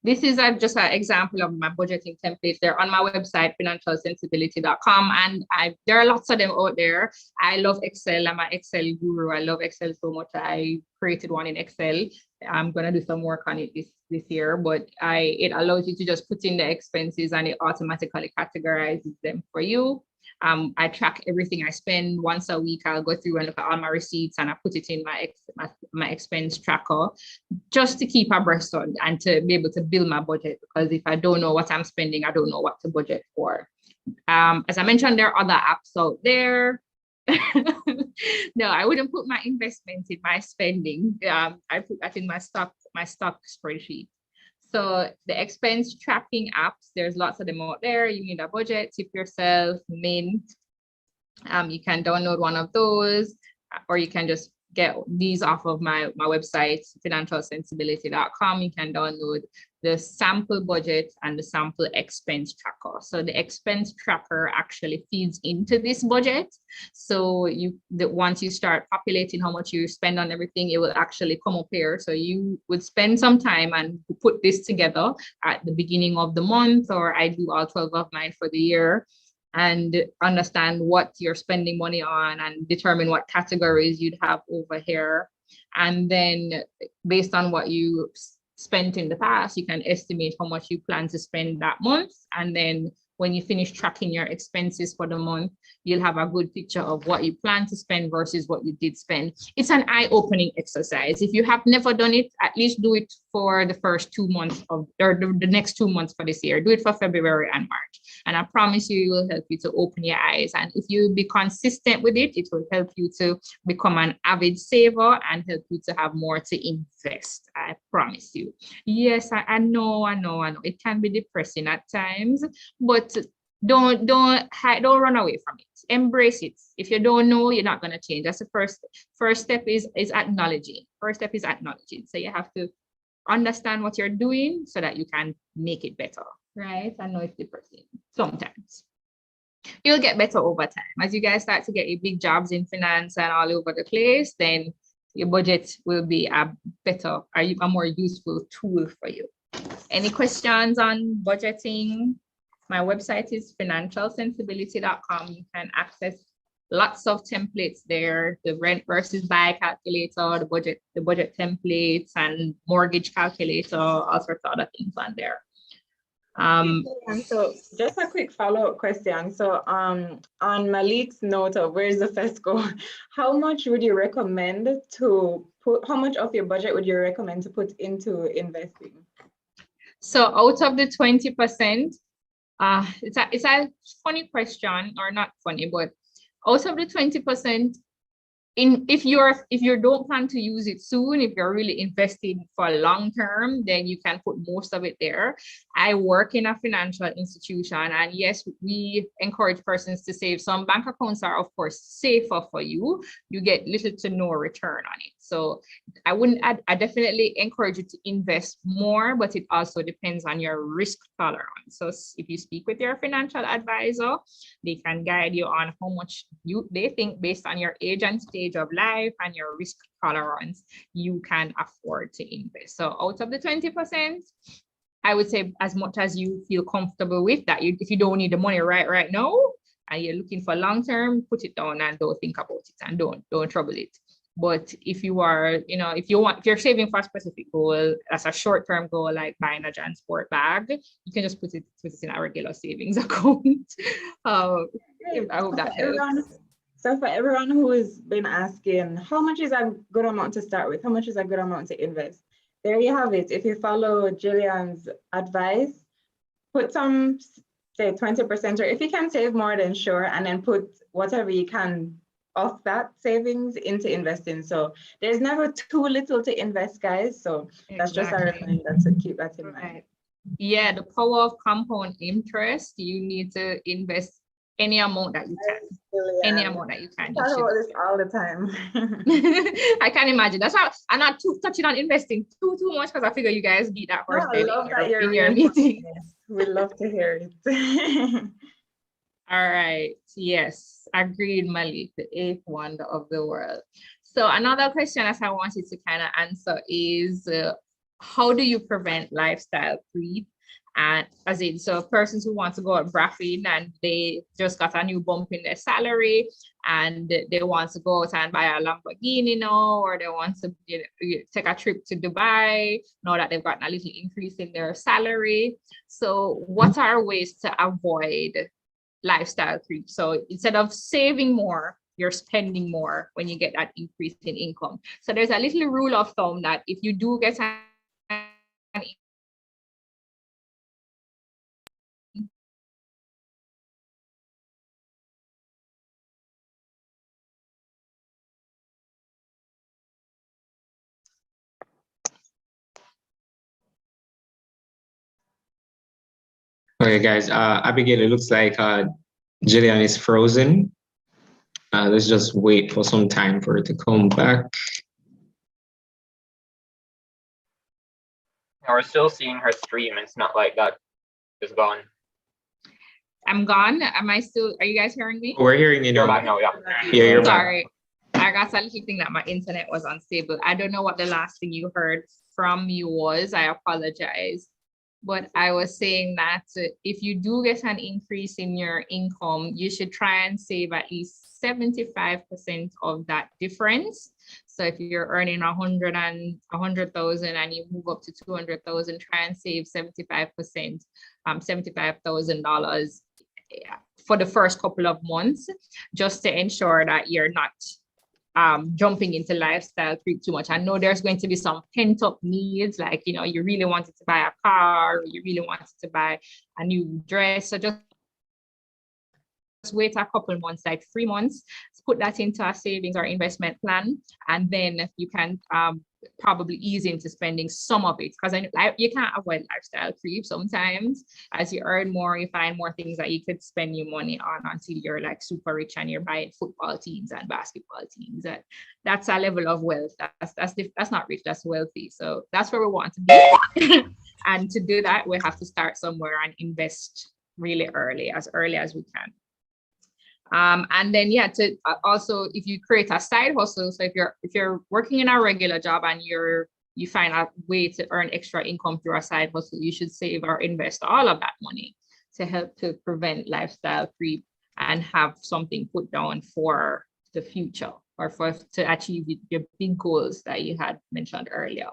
This is just an example of my budgeting templates. They're on my website, financialsensibility.com, and there are lots of them out there. I love Excel. I'm an Excel guru. I love Excel so much. I created one in Excel. I'm gonna do some work on it this year, but it allows you to just put in the expenses and it automatically categorizes them for you. I track everything I spend. Once a week, I'll go through and look at all my receipts and I put it in my expense tracker just to keep abreast on and to be able to build my budget. Because if I don't know what I'm spending, I don't know what to budget for. As I mentioned, there are other apps out there. No, I wouldn't put my investment in my spending. I put that in my stock spreadsheet. So the expense tracking apps, there's lots of them out there. You need a budget, Tip Yourself, Mint. You can download one of those, or you can just get these off of my website, financialsensibility.com. You can download the sample budget and the sample expense tracker. So the expense tracker actually feeds into this budget. So once you start populating how much you spend on everything, it will actually come up here. So you would spend some time and put this together at the beginning of the month, or I do all 12 of mine for the year, and understand what you're spending money on and determine what categories you'd have over here. And then based on what you spent in the past, you can estimate how much you plan to spend that month. And then when you finish tracking your expenses for the month, you'll have a good picture of what you plan to spend versus what you did spend. It's an eye-opening exercise. If you have never done it, at least do it for the first 2 months or the next 2 months for this year. Do it for February and March. And I promise you, it will help you to open your eyes. And if you be consistent with it, it will help you to become an avid saver and help you to have more to invest. I promise you. Yes, I know. It can be depressing at times, but don't run away from it. Embrace it. If you don't know, you're not going to change. That's the first step is acknowledging. First step is acknowledging. So you have to understand what you're doing so that you can make it better, right? I know it's depressing sometimes. You'll get better over time. As you guys start to get your big jobs in finance and all over the place, then your budget will be a more useful tool for you. Any questions on budgeting? My website is financialsensibility.com. You can access lots of templates there, the rent versus buy calculator, the budget templates, and mortgage calculator, all sorts of other things on there. And so just a quick follow-up question. So on Malik's note of where's the FESCO, how much would you recommend to put, how much of your budget would you recommend to put into investing? So out of the 20%, it's a funny question, or not funny, but out of the 20%, if you don't plan to use it soon, if you're really investing for long term, then you can put most of it there. I work in a financial institution, and yes, we encourage persons to save. Some bank accounts are, of course, safer for you. You get little to no return on it. So I definitely encourage you to invest more, but it also depends on your risk tolerance. So if you speak with your financial advisor, they can guide you on how much they think, based on your age and stage of life and your risk tolerance, you can afford to invest. So out of the 20%, I would say as much as you feel comfortable with that. If you don't need the money right now and you're looking for long term, put it down and don't think about it and don't trouble it. But if you are, if you're saving for a specific goal, as a short-term goal, like buying a JanSport bag, you can just put it in a regular savings account. I hope that helps. So for everyone who has been asking, how much is a good amount to start with? How much is a good amount to invest? There you have it. If you follow Jillian's advice, put some, say 20%, or if you can save more, then sure, and then put whatever you can of that savings into investing. So there's never too little to invest, guys. So that's just a reminder to keep that in mind. Yeah, the power of compound interest. You need to invest any amount that you can. Any amount that you can. I talk about this all the time. I can imagine. That's why I'm not touching on investing too much, because I figure you guys beat that horse in your meeting. We love to hear it. All right. Yes, agreed, Malik, the eighth wonder of the world. So another question that I wanted to kind of answer is, how do you prevent lifestyle creep? And so persons who want to go out braffing and they just got a new bump in their salary and they want to go out and buy a Lamborghini now, or they want to take a trip to Dubai now that they've gotten a little increase in their salary. So what are ways to avoid lifestyle creep. So instead of saving more, you're spending more when you get that increase in income. So there's a little rule of thumb that if you do get an Okay, guys. Abigail, it looks like Jillian is frozen. Let's just wait for some time for her to come back. We're still seeing her stream. It's not like that is gone. I'm gone. Am I still? Are you guys hearing me? We're hearing you now. You're back now, yeah. Yeah, you're back. Sorry. I got a little thing that my internet was unstable. I don't know what the last thing you heard from me was. I apologize. But I was saying that if you do get an increase in your income, you should try and save at least 75% of that difference. So if you're earning 100,000 and you move up to 200,000, try and save 75%, $75,000 for the first couple of months, just to ensure that you're not jumping into lifestyle creep too much. I know there's going to be some pent up needs, like, you know, you really wanted to buy a car, or you really wanted to buy a new dress. So just wait a couple months, like 3 months, put that into a savings or investment plan, and then you can probably ease into spending some of it, because you can't avoid lifestyle creep. Sometimes as you earn more, you find more things that you could spend your money on until you're like super rich and you're buying football teams and basketball teams. And that's a level of wealth. That's not rich, that's wealthy. So that's where we want to be. And to do that, we have to start somewhere and invest really early as we can. And then to also, if you create a side hustle, so if you're working in a regular job and you find a way to earn extra income through a side hustle, you should save or invest all of that money to help to prevent lifestyle creep and have something put down for the future, or to achieve your big goals that you had mentioned earlier.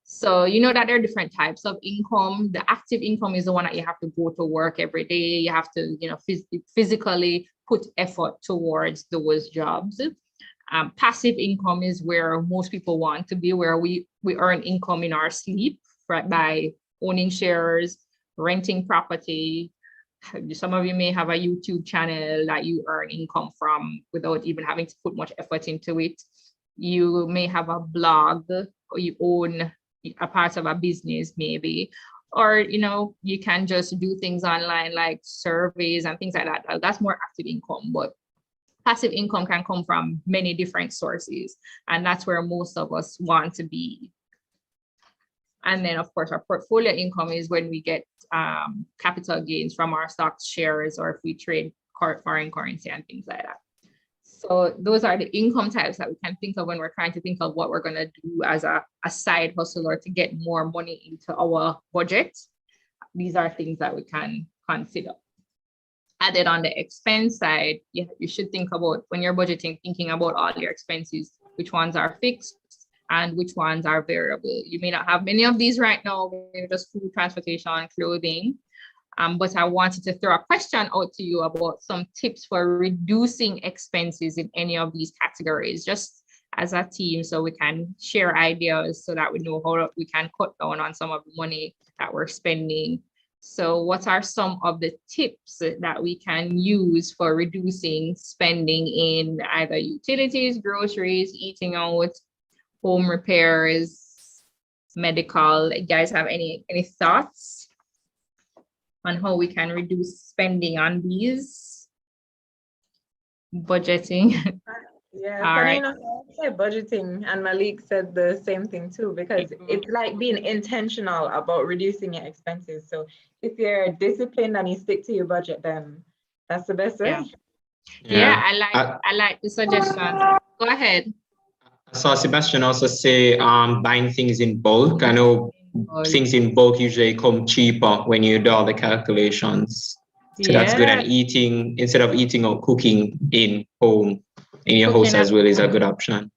So you know that there are different types of income. The active income is the one that you have to go to work every day. You have to, physically put effort towards those jobs. Passive income is where most people want to be, where we earn income in our sleep, right, by owning shares, renting property. Some of you may have a YouTube channel that you earn income from without even having to put much effort into it. You may have a blog, or you own a part of a business maybe, or you can just do things online like surveys and things like that. That's more active income, but passive income can come from many different sources, and that's where most of us want to be. And then of course our portfolio income is when we get capital gains from our stocks, shares, or if we trade foreign currency and things like that. So those are the income types that we can think of when we're trying to think of what we're going to do as a side hustle or to get more money into our budget. These are things that we can consider. And then on the expense side, you should think about, when you're budgeting, thinking about all your expenses, which ones are fixed and which ones are variable. You may not have many of these right now, maybe just food, transportation, clothing. But I wanted to throw a question out to you about some tips for reducing expenses in any of these categories, just as a team, so we can share ideas so that we know how we can cut down on some of the money that we're spending. So what are some of the tips that we can use for reducing spending in either utilities, groceries, eating out, home repairs, medical? You guys have any thoughts on how we can reduce spending on these? Budgeting. Yeah, All right. I say budgeting, and Malik said the same thing too, because it's like being intentional about reducing your expenses. So if you're disciplined and you stick to your budget, then that's the best way. Yeah, I like the suggestion. Go ahead. I saw Sebastian also say buying things in bulk. I know things in bulk usually come cheaper when you do all the calculations. So that's good. And instead of eating or cooking in home, in your house as well, is a good option.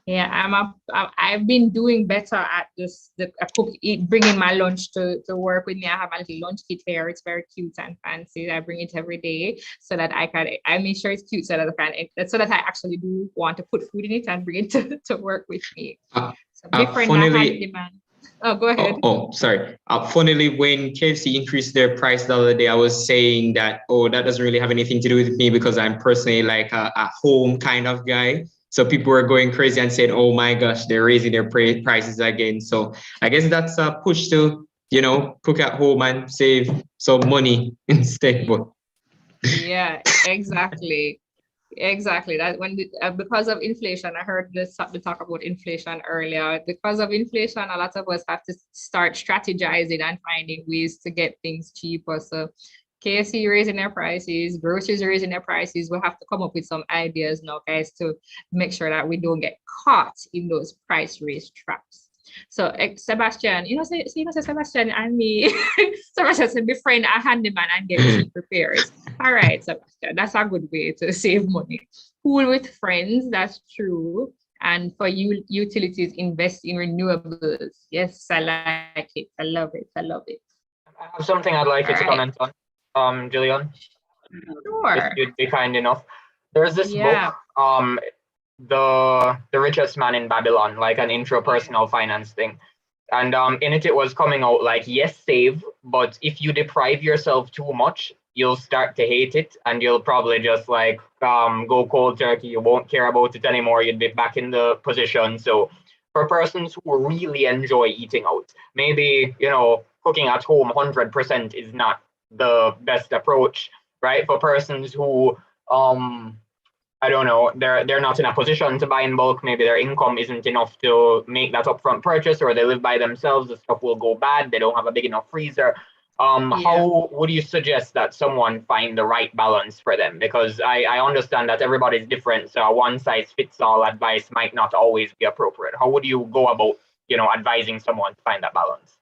Yeah, I've been doing better at this. Bringing my lunch to work with me. I have a little lunch kit here. It's very cute and fancy. I bring it every day so that I make sure it's cute so that so that I actually do want to put food in it and bring it to work with me. So different than hand demand. Oh, go ahead. Sorry. Funnily, when KFC increased their price the other day, I was saying that, that doesn't really have anything to do with me because I'm personally like a home kind of guy. So people were going crazy and said, oh my gosh, they're raising their prices again. So I guess that's a push to, cook at home and save some money instead. But yeah, exactly. Exactly. That because of inflation, I heard the talk about inflation earlier. Because of inflation, a lot of us have to start strategizing and finding ways to get things cheaper. So KFC raising their prices, groceries raising their prices. We have to come up with some ideas now, guys, to make sure that we don't get caught in those price raise traps. So Sebastian, Sebastian and me, Sebastian said, befriend a handyman and get cheap repairs. All right, Sebastian, that's a good way to save money. Pool with friends, that's true. And for you, utilities, invest in renewables. Yes, I like it. I love it. I love it. I have something I'd like you to comment on, Jillian. Sure. If you'd be kind enough. There's this book, the Richest Man in Babylon, like an intrapersonal finance thing. And in it was coming out like, yes, save, but if you deprive yourself too much, you'll start to hate it and you'll probably just like go cold turkey. You won't care about it anymore. You'd be back in the position. So for persons who really enjoy eating out, maybe, cooking at home 100% is not the best approach, right? For persons who I don't know, they're not in a position to buy in bulk. Maybe their income isn't enough to make that upfront purchase, or they live by themselves. The stuff will go bad. They don't have a big enough freezer. How would you suggest that someone find the right balance for them? Because I understand that everybody's different, so a one size fits all advice might not always be appropriate. How would you go about, advising someone to find that balance?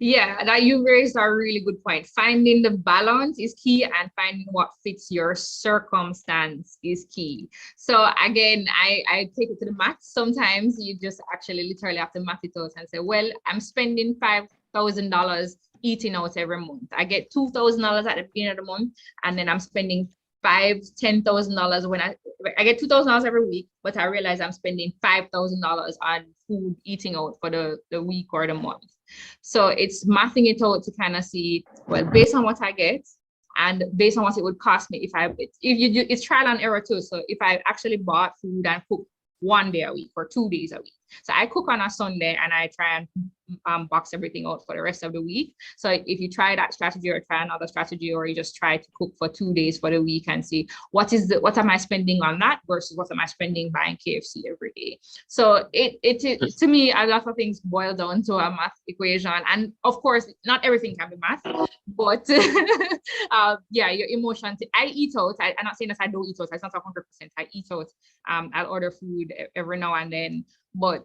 Yeah, that you raised a really good point. Finding the balance is key, and finding what fits your circumstance is key. So again, I take it to the math. Sometimes you just actually literally have to math it out and say, well, I'm spending $5,000 eating out every month. I get $2,000 at the beginning of the month, and then I'm spending $10,000 when I get $2,000 every week, but I realize I'm spending $5,000 on food eating out for the week or the month. So it's mathing it out to kind of see, well, based on what I get and based on what it would cost me it's trial and error too. So if I actually bought food and cooked 1 day a week or 2 days a week. So I cook on a Sunday and I try and box everything out for the rest of the week. So if you try that strategy or try another strategy, or you just try to cook for 2 days for the week and see what am I spending on that versus what am I spending buying KFC every day. So it to me, a lot of things boil down to a math equation. And of course, not everything can be math, but your emotion. I eat out. I'm not saying that I don't eat out. It's not 100%. I eat out. I'll order food every now and then, but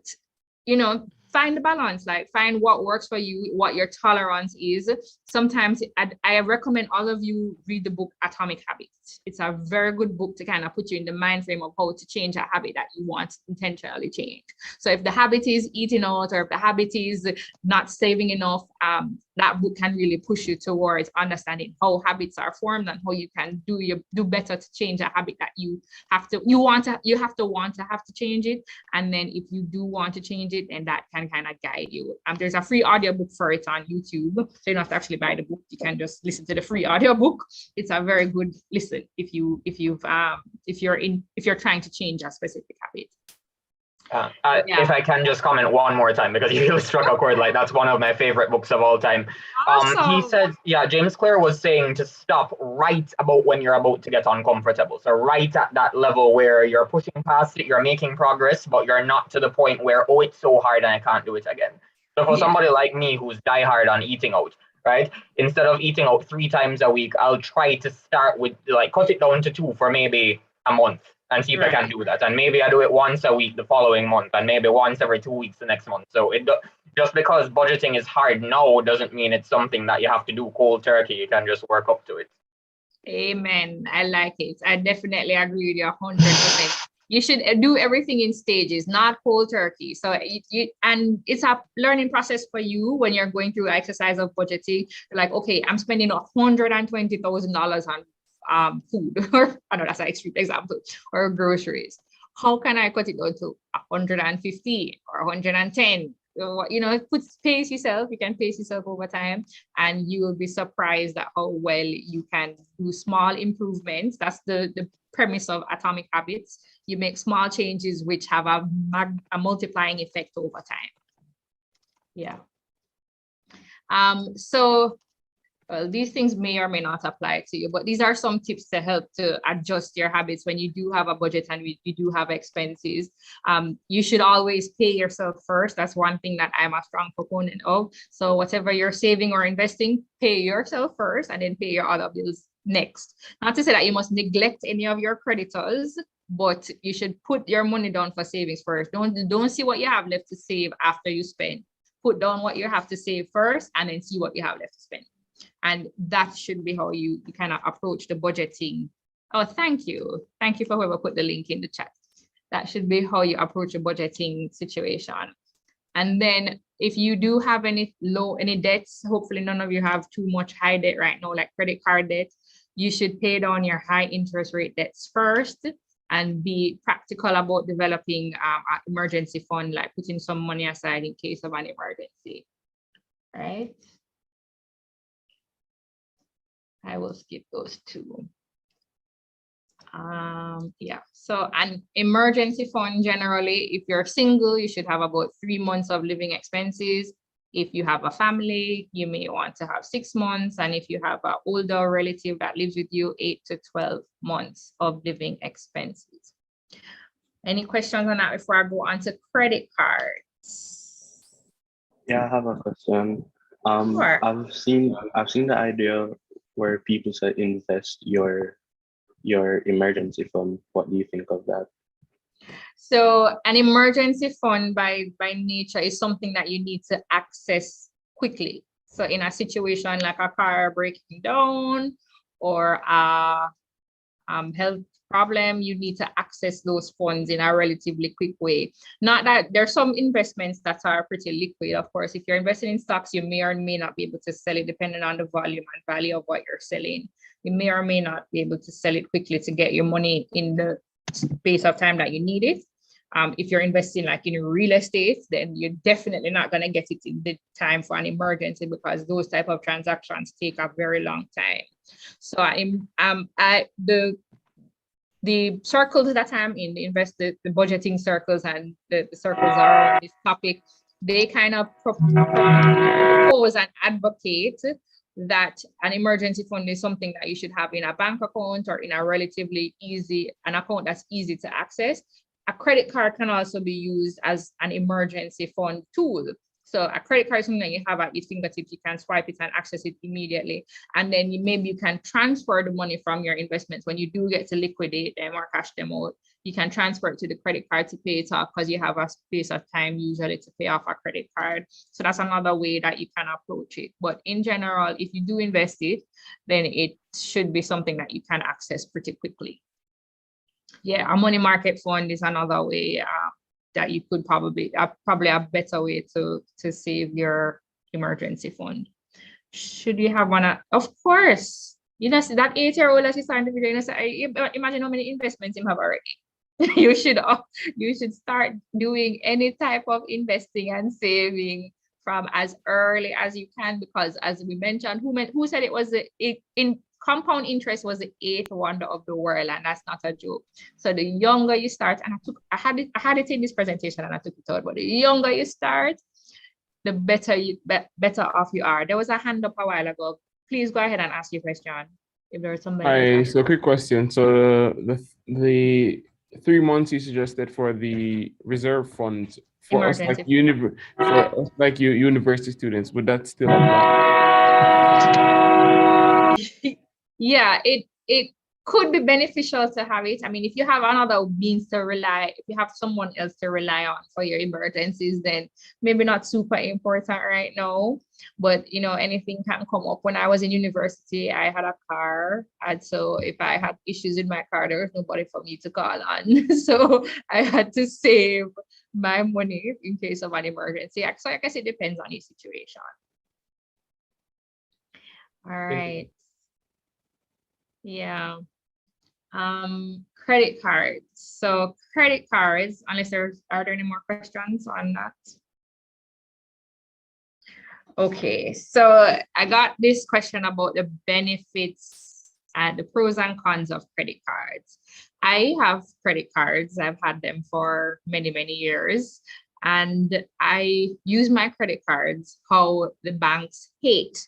find the balance, like find what works for you, what your tolerance is. Sometimes I recommend all of you read the book Atomic Habits. It's a very good book to kind of put you in the mind frame of how to change a habit that you want to intentionally change. So if the habit is eating out, or if the habit is not saving enough, that book can really push you towards understanding how habits are formed and how you can do better to change a habit that you have to change it. And then if you do want to change it, then that can kind of guide you. There's a free audiobook for it on YouTube, so you don't have to actually buy the book. You can just listen to the free audiobook. It's a very good listen if you're trying to change a specific habit. If I can just comment one more time, because you really struck a chord. Like, that's one of my favorite books of all time. Awesome. He said, James Clear was saying to stop right about when you're about to get uncomfortable. So right at that level where you're pushing past it, you're making progress, but you're not to the point where, oh, it's so hard and I can't do it again. So for somebody like me who's diehard on eating out, right? Instead of eating out 3 times a week, I'll try to start with, cut it down to 2 for maybe a month. And see if I can do that. And maybe I do it once a week the following month, and maybe once every 2 weeks the next month. So just because budgeting is hard now doesn't mean it's something that you have to do cold turkey. You can just work up to it. Amen. I like it. I definitely agree with you 100%. you should do everything in stages, not cold turkey. So and it's a learning process for you when you're going through exercise of budgeting. Like, okay, I'm spending $120,000 on food, or I know that's an extreme example, or groceries. How can I cut it down to 150 or 110? You know, pace yourself. You can pace yourself over time, and you will be surprised at how well you can do small improvements. That's the premise of Atomic Habits. You make small changes which have a multiplying effect over time. Yeah. So these things may or may not apply to you, but these are some tips to help to adjust your habits when you do have a budget and you do have expenses. You should always pay yourself first. That's one thing that I'm a strong proponent of. So whatever you're saving or investing, pay yourself first and then pay your other bills next. Not to say that you must neglect any of your creditors, but you should put your money down for savings first. Don't see what you have left to save after you spend. Put down what you have to save first and then see what you have left to spend. And that should be how you kind of approach the budgeting. Oh, thank you. Thank you for whoever put the link in the chat. That should be how you approach a budgeting situation. And then if you do have any debts, hopefully none of you have too much high debt right now, like credit card debt, you should pay down your high interest rate debts first and be practical about developing an emergency fund, like putting some money aside in case of an emergency, right? I will skip those two. Yeah, so an emergency fund, generally, if you're single, you should have about 3 months of living expenses. If you have a family, you may want to have 6 months. And if you have an older relative that lives with you, 8 to 12 months of living expenses. Any questions on that before I go on to credit cards? Yeah, I have a question. Sure. I've seen the idea where people say invest your emergency fund. What do you think of that? So an emergency fund by nature is something that you need to access quickly. So in a situation like a car breaking down or a health problem, you need to access those funds in a relatively quick way. Not that there's some investments that are pretty liquid. Of course, if you're investing in stocks, you may or may not be able to sell it depending on the volume and value of what you're selling. You may or may not be able to sell it quickly to get your money in the space of time that you need it. If you're investing like in real estate, then you're definitely not going to get it in the time for an emergency because those type of transactions take a very long time. So the circles that I'm in, the budgeting circles and the circles are on this topic, they kind of propose and advocate that an emergency fund is something that you should have in a bank account or in a an account that's easy to access. A credit card can also be used as an emergency fund tool. So a credit card is something that you have at your fingertips. You can swipe it and access it immediately. And then maybe you can transfer the money from your investments when you do get to liquidate them or cash them out. You can transfer it to the credit card to pay it off because you have a space of time usually to pay off a credit card. So that's another way that you can approach it. But in general, if you do invest it, then it should be something that you can access pretty quickly. Yeah, a money market fund is another way that you could probably a better way to save your emergency fund. Should you have one? Of course, you know, that 8-year-old that you started the video, you know, imagine how many investments you have already. you should start doing any type of investing and saving from as early as you can, because as we mentioned, who said it was in compound interest was the 8th wonder of the world, and that's not a joke. So the younger you start, and I had it in this presentation and I took it out, but the younger you start, the better off you are. There was a hand up a while ago. Please go ahead and ask your question if there is somebody. Hi, so quick question. So the 3 months you suggested for the reserve fund for us like university students, would that still apply? Yeah, could be beneficial to have it. I mean, if you have another means to rely, if you have someone else to rely on for your emergencies, then maybe not super important right now. But you know, anything can come up. When I was in university, I had a car, and so if I had issues in my car, there was nobody for me to call on. So I had to save my money in case of an emergency. So I guess it depends on your situation. All right. Yeah. Credit cards. So credit cards, unless are there any more questions on that? Okay, so I got this question about the benefits and the pros and cons of credit cards. I have credit cards. I've had them for many, many years. And I use my credit cards how the banks hate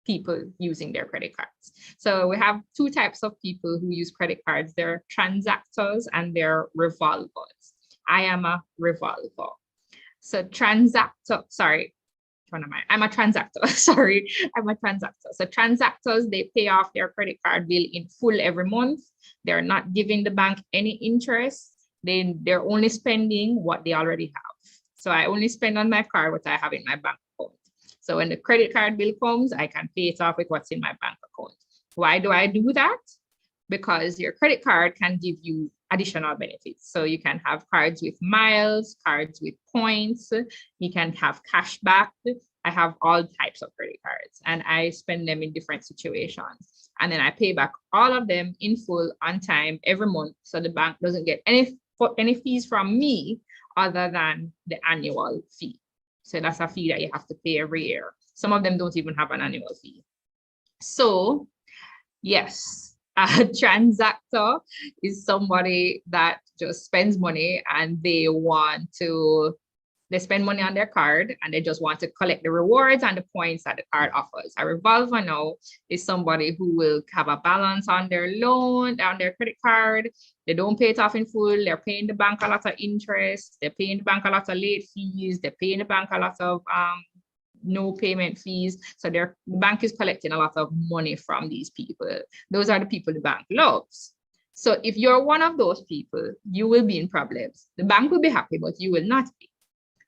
people using their credit cards. So we have two types of people who use credit cards. They're transactors and they're revolvers. I am a revolver. So transactor, sorry, I'm a transactor. Sorry, I'm a transactor. So transactors, they pay off their credit card bill in full every month. They're not giving the bank any interest. They're only spending what they already have. So I only spend on my card what I have in my bank account. So when the credit card bill comes, I can pay it off with what's in my bank account. Why do I do that? Because your credit card can give you additional benefits. So you can have cards with miles, cards with points, you can have cash back. I have all types of credit cards and I spend them in different situations. And then I pay back all of them in full on time every month. So the bank doesn't get any fees from me other than the annual fee. So that's a fee that you have to pay every year. Some of them don't even have an annual fee. So yes, a transactor is somebody that just spends money and they spend money on their card and they just want to collect the rewards and the points that the card offers. A revolver now is somebody who will have a balance on their loan, on their credit card. They don't pay it off in full. They're paying the bank a lot of interest. They're paying the bank a lot of late fees. They're paying the bank a lot of no payment fees. So the bank is collecting a lot of money from these people. Those are the people the bank loves. So if you're one of those people, you will be in problems. The bank will be happy, but you will not be.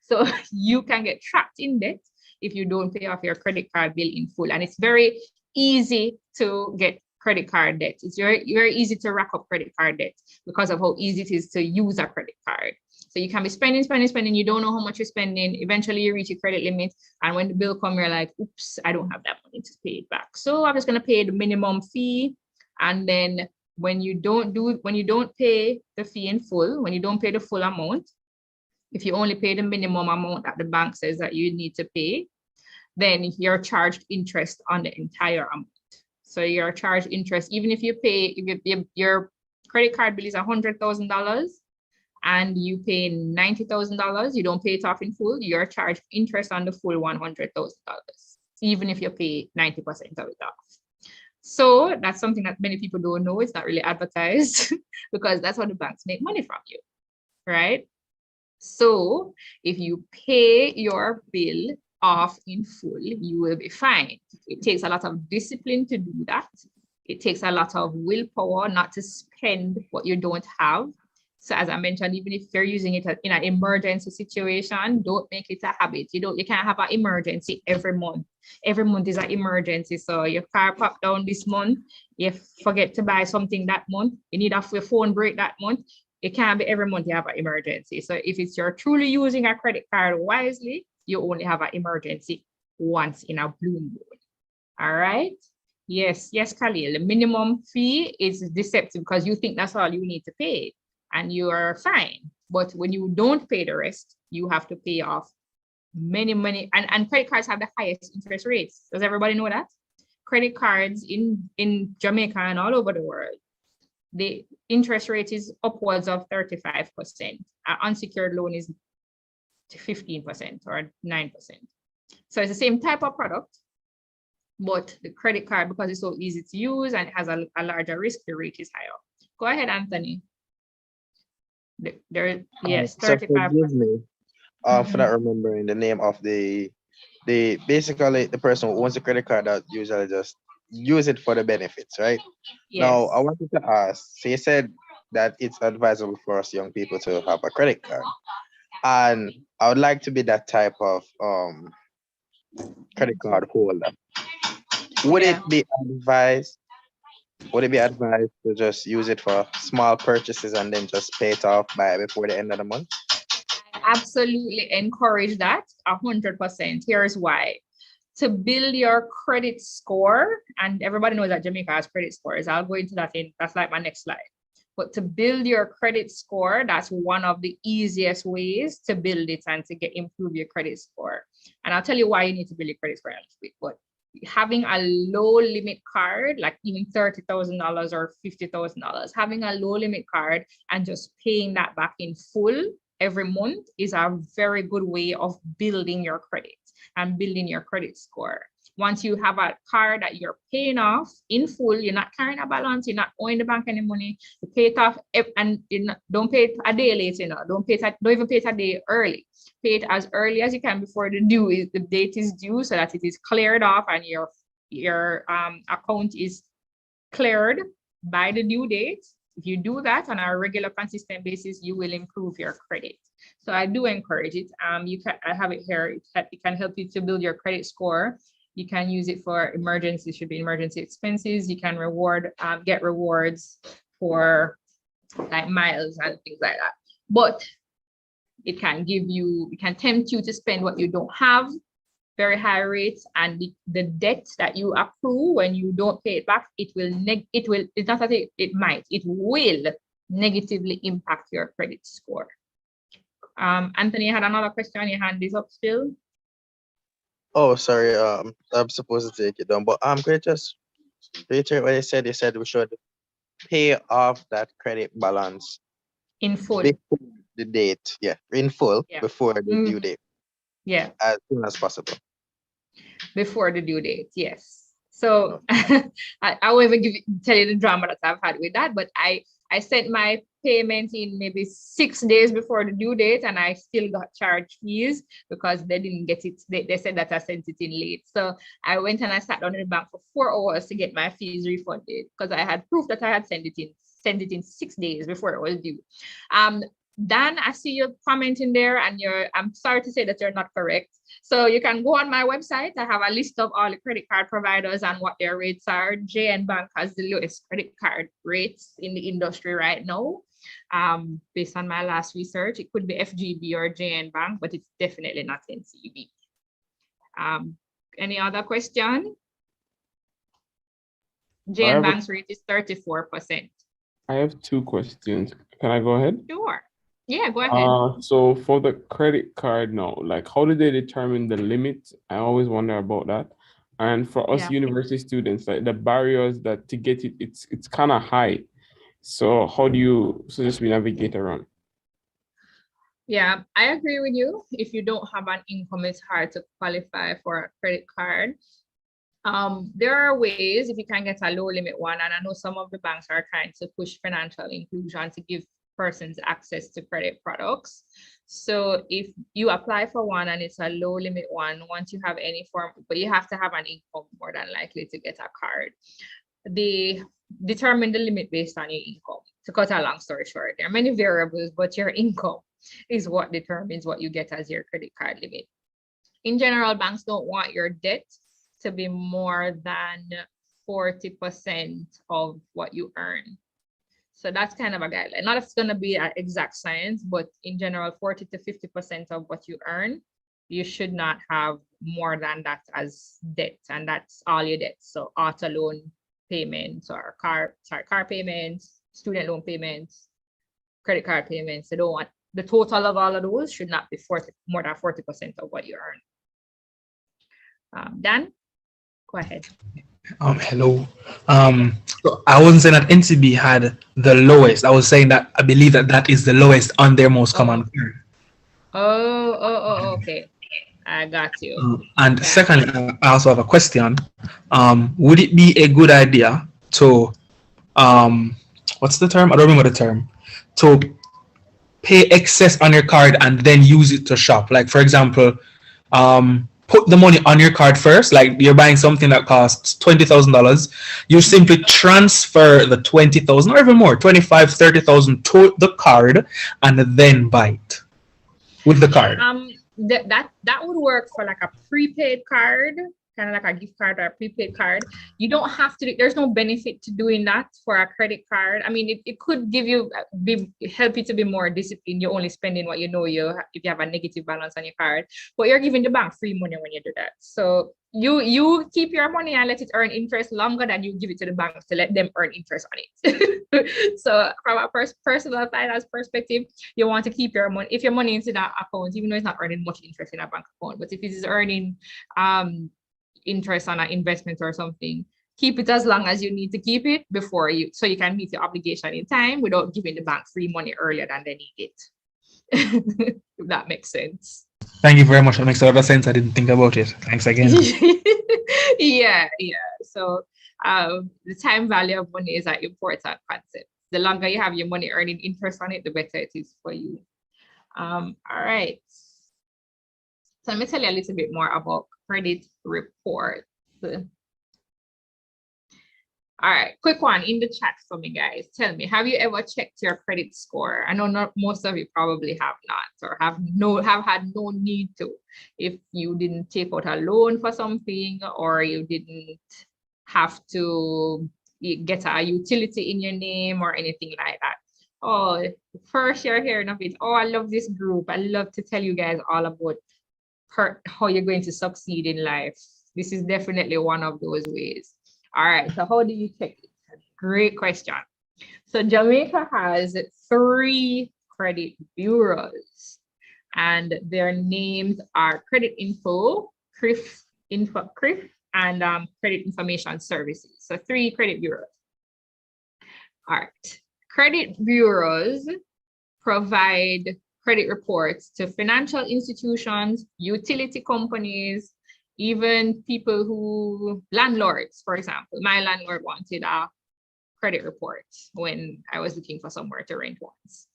So you can get trapped in debt if you don't pay off your credit card bill in full. And it's very easy to get credit card debt. It's very easy to rack up credit card debt because of how easy it is to use a credit card. So you can be spending, you don't know how much you're spending. Eventually you reach your credit limit. And when the bill comes, you're like, oops, I don't have that money to pay it back. So I'm just gonna pay the minimum fee. And then when you don't pay the fee in full, when you don't pay the full amount, if you only pay the minimum amount that the bank says that you need to pay, then you're charged interest on the entire amount. So you're charged interest, even if you pay, if your credit card bill is $100,000 and you pay $90,000, you don't pay it off in full, you're charged interest on the full $100,000, even if you pay 90% of it off. So that's something that many people don't know. It's not really advertised because that's how the banks make money from you, right? So if you pay your bill off in full, you will be fine. It takes a lot of discipline to do that. It takes a lot of willpower not to spend what you don't have. So as I mentioned, even if you're using it in an emergency situation, don't make it a habit. You can't have an emergency every month. Every month is an emergency. So your car popped down this month, you forget to buy something that month, you need your phone break that month. It can't be every month you have an emergency. So if you're truly using a credit card wisely, you only have an emergency once in a blue moon. All right. Yes, Khalil. The minimum fee is deceptive because you think that's all you need to pay and you are fine. But when you don't pay the rest, you have to pay off many, and credit cards have the highest interest rates. Does everybody know that? Credit cards in Jamaica and all over the world, the interest rate is upwards of 35%. An unsecured loan is 15% or 9%. So it's the same type of product, but the credit card, because it's so easy to use and it has a larger risk, the rate is higher. Go ahead, Anthony. Yes, 35%. So forgive me for not remembering the name of the basically the person who owns the credit card that usually just use it for the benefits, right? Now, I Yes. wanted to ask, so you said that it's advisable for us young people to have a credit card. And I would like to be that type of credit card holder. Would Yeah. it be advised? Would it be advised to just use it for small purchases and then just pay it off by before the end of the month? Absolutely encourage that 100%. Here's why. To build your credit score, and everybody knows that Jamaica has credit scores. I'll go into that that's like my next slide. But to build your credit score, that's one of the easiest ways to build it and to improve your credit score. And I'll tell you why you need to build your credit score in a little bit. But having a low limit card, like even $30,000 or $50,000, having a low limit card and just paying that back in full every month is a very good way of building your credit and building your credit score. Once you have a card that you're paying off in full, you're not carrying a balance, you're not owing the bank any money, you pay it off and don't pay it a day late, don't even pay it a day early. Pay it as early as you can before the date is due, so that it is cleared off and your account is cleared by the due date. If you do that on a regular, consistent basis, you will improve your credit. So I do encourage it. I have it here. It can help you to build your credit score. You can use it for emergency, should be emergency expenses. You can get rewards for like miles and things like that. But it can tempt you to spend what you don't have, very high rates, and the debt that you accrue when you don't pay it back, it will negatively impact your credit score. Anthony, you had another question. Your hand is up still. Oh, sorry. I'm supposed to take it down, but I'm going to just reiterate what you said. You said we should pay off that credit balance in full before the date. Yeah, in full before the due date. Yeah, as soon as possible. Before the due date, yes. So I won't even tell you the drama that I've had with that, but I sent my payment in maybe 6 days before the due date, and I still got charged fees because they didn't get it. They said that I sent it in late. So I went and I sat down in the bank for 4 hours to get my fees refunded because I had proof that I had sent it in 6 days before it was due. Dan, I see your comment in there, and I'm sorry to say that you're not correct. So you can go on my website. I have a list of all the credit card providers and what their rates are. JN Bank has the lowest credit card rates in the industry right now. Based on my last research, it could be FGB or JN Bank, but it's definitely not NCB. Any other question? JN Bank's rate is 34%. I have 2 questions. Can I go ahead? Sure. Yeah, go ahead. So for the credit card now, like how do they determine the limit? I always wonder about that. And for us university students, like the barriers that to get it, it's kind of high. So how do you suggest we navigate around? Yeah, I agree with you. If you don't have an income, it's hard to qualify for a credit card. There are ways if you can get a low limit one, and I know some of the banks are trying to push financial inclusion to give persons access to credit products. So if you apply for one and it's a low limit one, once you have any form, but you have to have an income more than likely to get a card. They determine the limit based on your income. To cut a long story short, there are many variables, but your income is what determines what you get as your credit card limit. In general, banks don't want your debt to be more than 40% of what you earn. So that's kind of a guideline. Not if it's going to be an exact science, but in general, 40 to 50% of what you earn, you should not have more than that as debt, and that's all your debts. So auto loan payments or car payments, student loan payments, credit card payments. They don't want the total of all of those should not be more than 40% of what you earn. Dan, go ahead. Hello. So I wasn't saying that NCB had the lowest. I was saying that I believe that is the lowest on their most common card. Okay. I got you. And secondly, I also have a question. Would it be a good idea to what's the term? I don't remember the term. To pay excess on your card and then use it to shop. Like for example, put the money on your card first, like you're buying something that costs $20,000, you simply transfer the 20,000 or even more, 25, 30,000 to the card and then buy it with the card. That would work for like a prepaid card, kind of like a gift card or a prepaid card. You don't have to, there's no benefit to doing that for a credit card. I mean, it could give you, help you to be more disciplined. You're only spending what you know if you have a negative balance on your card, but you're giving the bank free money when you do that. So you keep your money and let it earn interest longer than you give it to the bank to let them earn interest on it. So from a personal finance perspective, you want to keep your money, if your money is in that account, even though it's not earning much interest in a bank account, but if it is earning interest on an investment or something, keep it as long as you need to keep it so you can meet your obligation in time without giving the bank free money earlier than they need it. If that makes sense. Thank you very much. That makes a lot of sense. I didn't think about it. Thanks again. Yeah. So the time value of money is an important concept. The longer you have your money earning interest on it, the better it is for you. All right. So let me tell you a little bit more about credit reports. All right, quick one in the chat for me, guys. Tell me, have you ever checked your credit score? I know not most of you probably have not, or have had no need to. If you didn't take out a loan for something, or you didn't have to get a utility in your name or anything like that. Oh, first you're hearing of it. Oh, I love this group. I love to tell you guys all about how you're going to succeed in life. This is definitely one of those ways. All right, so how do you check it? Great question. So Jamaica has 3 credit bureaus, and their names are Credit Info, CRIF, and Credit Information Services. So 3 credit bureaus. All right, credit bureaus provide credit reports to financial institutions, utility companies, even people landlords, for example. My landlord wanted a credit report when I was looking for somewhere to rent once.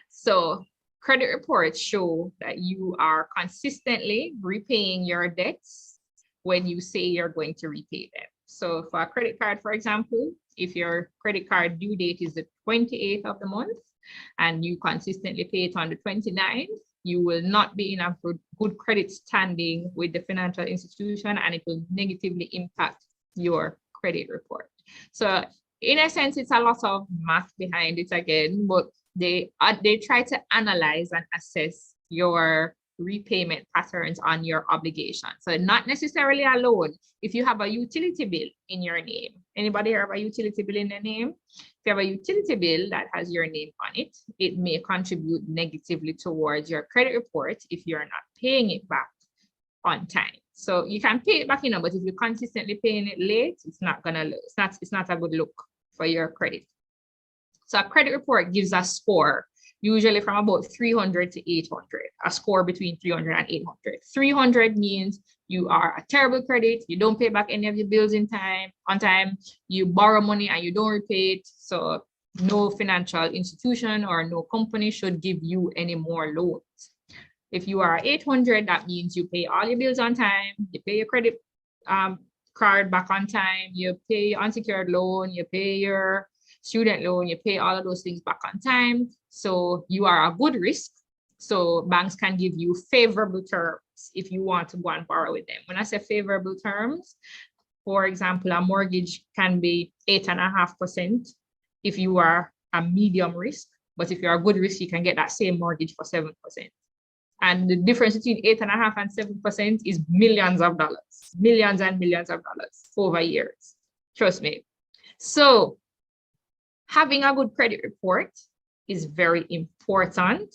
So credit reports show that you are consistently repaying your debts when you say you're going to repay them. So for a credit card, for example, if your credit card due date is the 28th of the month and you consistently pay it on the 29th, you will not be in a good credit standing with the financial institution, and it will negatively impact your credit report. So in a sense, it's a lot of math behind it again, but they try to analyze and assess your repayment patterns on your obligation. So not necessarily a loan. If you have a utility bill in your name, anybody here have a utility bill in their name? If you have a utility bill that has your name on it, it may contribute negatively towards your credit report if you're not paying it back on time. So you can pay it back, but if you're consistently paying it late, it's not a good look for your credit. So a credit report gives a score, usually from about 300 to 800, a score between 300 and 800. 300 means you are a terrible credit, you don't pay back any of your bills on time, you borrow money and you don't repay it. So no financial institution or no company should give you any more loans. If you are 800, that means you pay all your bills on time, you pay your credit card back on time, you pay your unsecured loan, you pay your student loan, you pay all of those things back on time. So you are a good risk. So banks can give you favorable terms if you want to go and borrow with them. When I say favorable terms, for example, a mortgage can be 8.5% if you are a medium risk. But if you're a good risk, you can get that same mortgage for 7%. And the difference between 8.5% and 7% is millions of dollars, millions and millions of dollars over years. Trust me. So having a good credit report is very important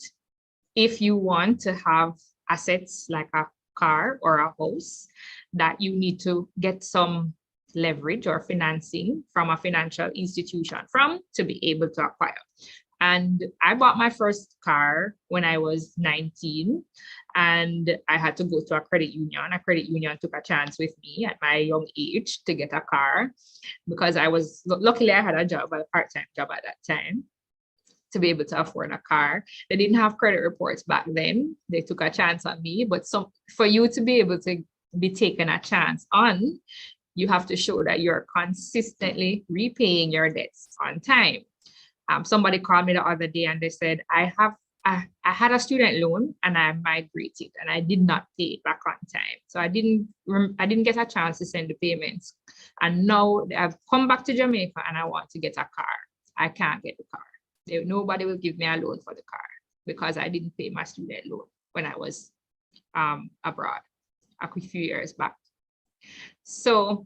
if you want to have assets like a car or a house that you need to get some leverage or financing from a financial institution to be able to acquire. And I bought my first car when I was 19, and I had to go to a credit union. A credit union took a chance with me at my young age to get a car because luckily I had a job, a part-time job at that time. to be able to afford a car. They didn't have credit reports back then. They took a chance on me, but for you to be able to be taken a chance on, you have to show that you're consistently repaying your debts on time. Somebody called me the other day and they said, I had a student loan and I migrated and I did not pay it back on time. So I didn't get a chance to send the payments. And now I've come back to Jamaica and I want to get a car. I can't get the car. Nobody will give me a loan for the car because I didn't pay my student loan when I was abroad a few years back. So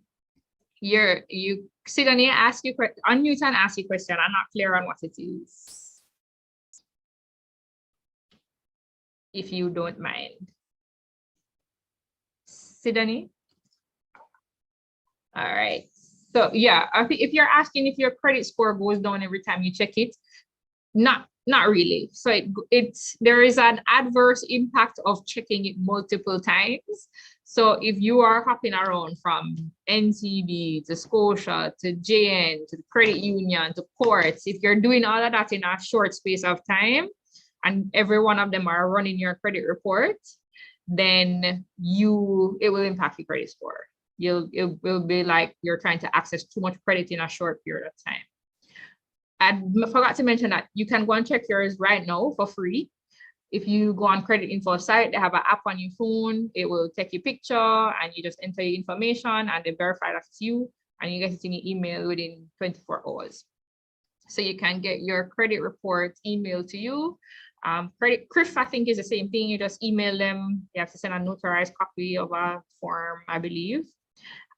you sit down here, unmute and ask your question. I'm not clear on what it is. If you don't mind. Sidonie? All right. So yeah, if you're asking if your credit score goes down every time you check it, not really. So there is an adverse impact of checking it multiple times. So if you are hopping around from NCB to Scotia to JN to the credit union to courts, if you're doing all of that in a short space of time, and every one of them are running your credit report, then it will impact your credit score. It will be like you're trying to access too much credit in a short period of time. I forgot to mention that you can go and check yours right now for free. If you go on credit info site, they have an app on your phone. It will take your picture and you just enter your information and they verify that it's you and you get it in your email within 24 hours. So you can get your credit report emailed to you. CRIF, I think, is the same thing. You just email them. You have to send a notarized copy of a form, I believe.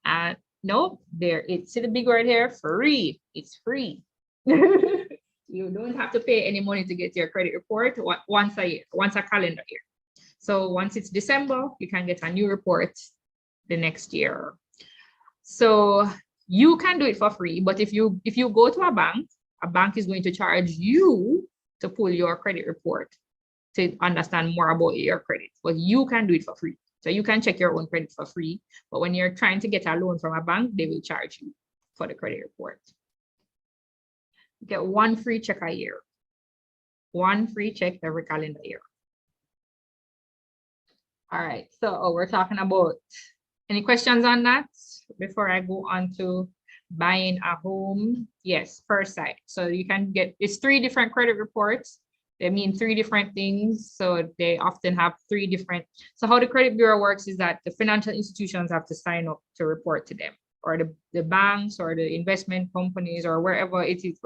And no, see the big word here, free. It's free. You don't have to pay any money to get your credit report once a year, once a calendar year. So once it's December, you can get a new report the next year. So you can do it for free, but if you go to a bank is going to charge you to pull your credit report to understand more about your credit. But you can do it for free. So you can check your own credit for free. But when you're trying to get a loan from a bank, they will charge you for the credit report. You get one free check a year. One free check every calendar year. All right, so we're talking about, any questions on that before I go on to buying a home? Yes, per site. So you can it's 3 different credit reports. They mean 3 different things. So they often have 3 different. So how the credit bureau works is that the financial institutions have to sign up to report to them, or the banks or the investment companies or wherever it is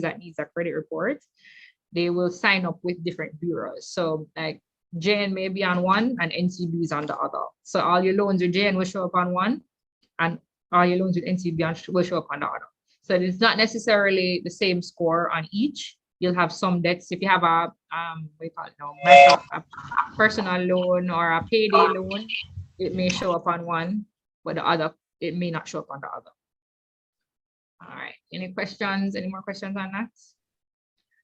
that needs a credit report, they will sign up with different bureaus. So like JN may be on one and NCB is on the other. So all your loans with JN will show up on one and all your loans with NCB will show up on the other. So it's not necessarily the same score on each. You'll have some debts. If you have a personal loan or a payday loan, it may show up on one, but the other, it may not show up on the other. All right, any questions? Any more questions on that?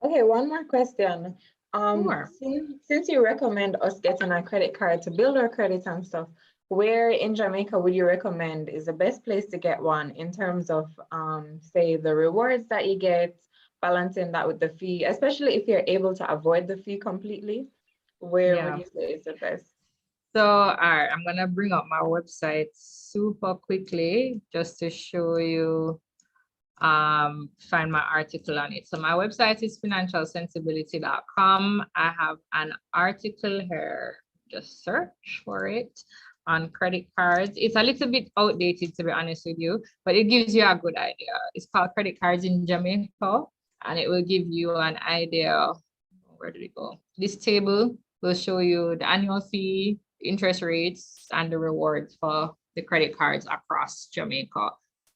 Okay, one more question. Sure. Since you recommend us getting a credit card to build our credit and stuff, where in Jamaica would you recommend is the best place to get one in terms of, say, the rewards that you get, balancing that with the fee, especially if you're able to avoid the fee completely? Where would you say is the best? So, all right, I'm gonna bring up my website super quickly just to show you, find my article on it. So my website is financialsensibility.com. I have an article here, just search for it, on credit cards. It's a little bit outdated, to be honest with you, but it gives you a good idea. It's called Credit Cards in Jamaica, and it will give you an idea. Where did it go? This table will show you the annual fee, interest rates, and the rewards for the credit cards across Jamaica.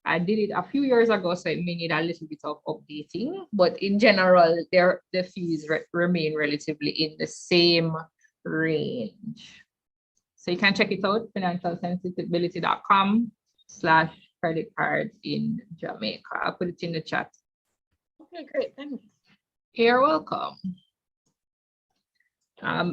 I did it a few years ago, so it may need a little bit of updating, but in general, the fees remain relatively in the same range. So you can check it out, financialsensibility.com/credit cards in Jamaica. I'll put it in the chat. Okay, great, thanks. You're welcome.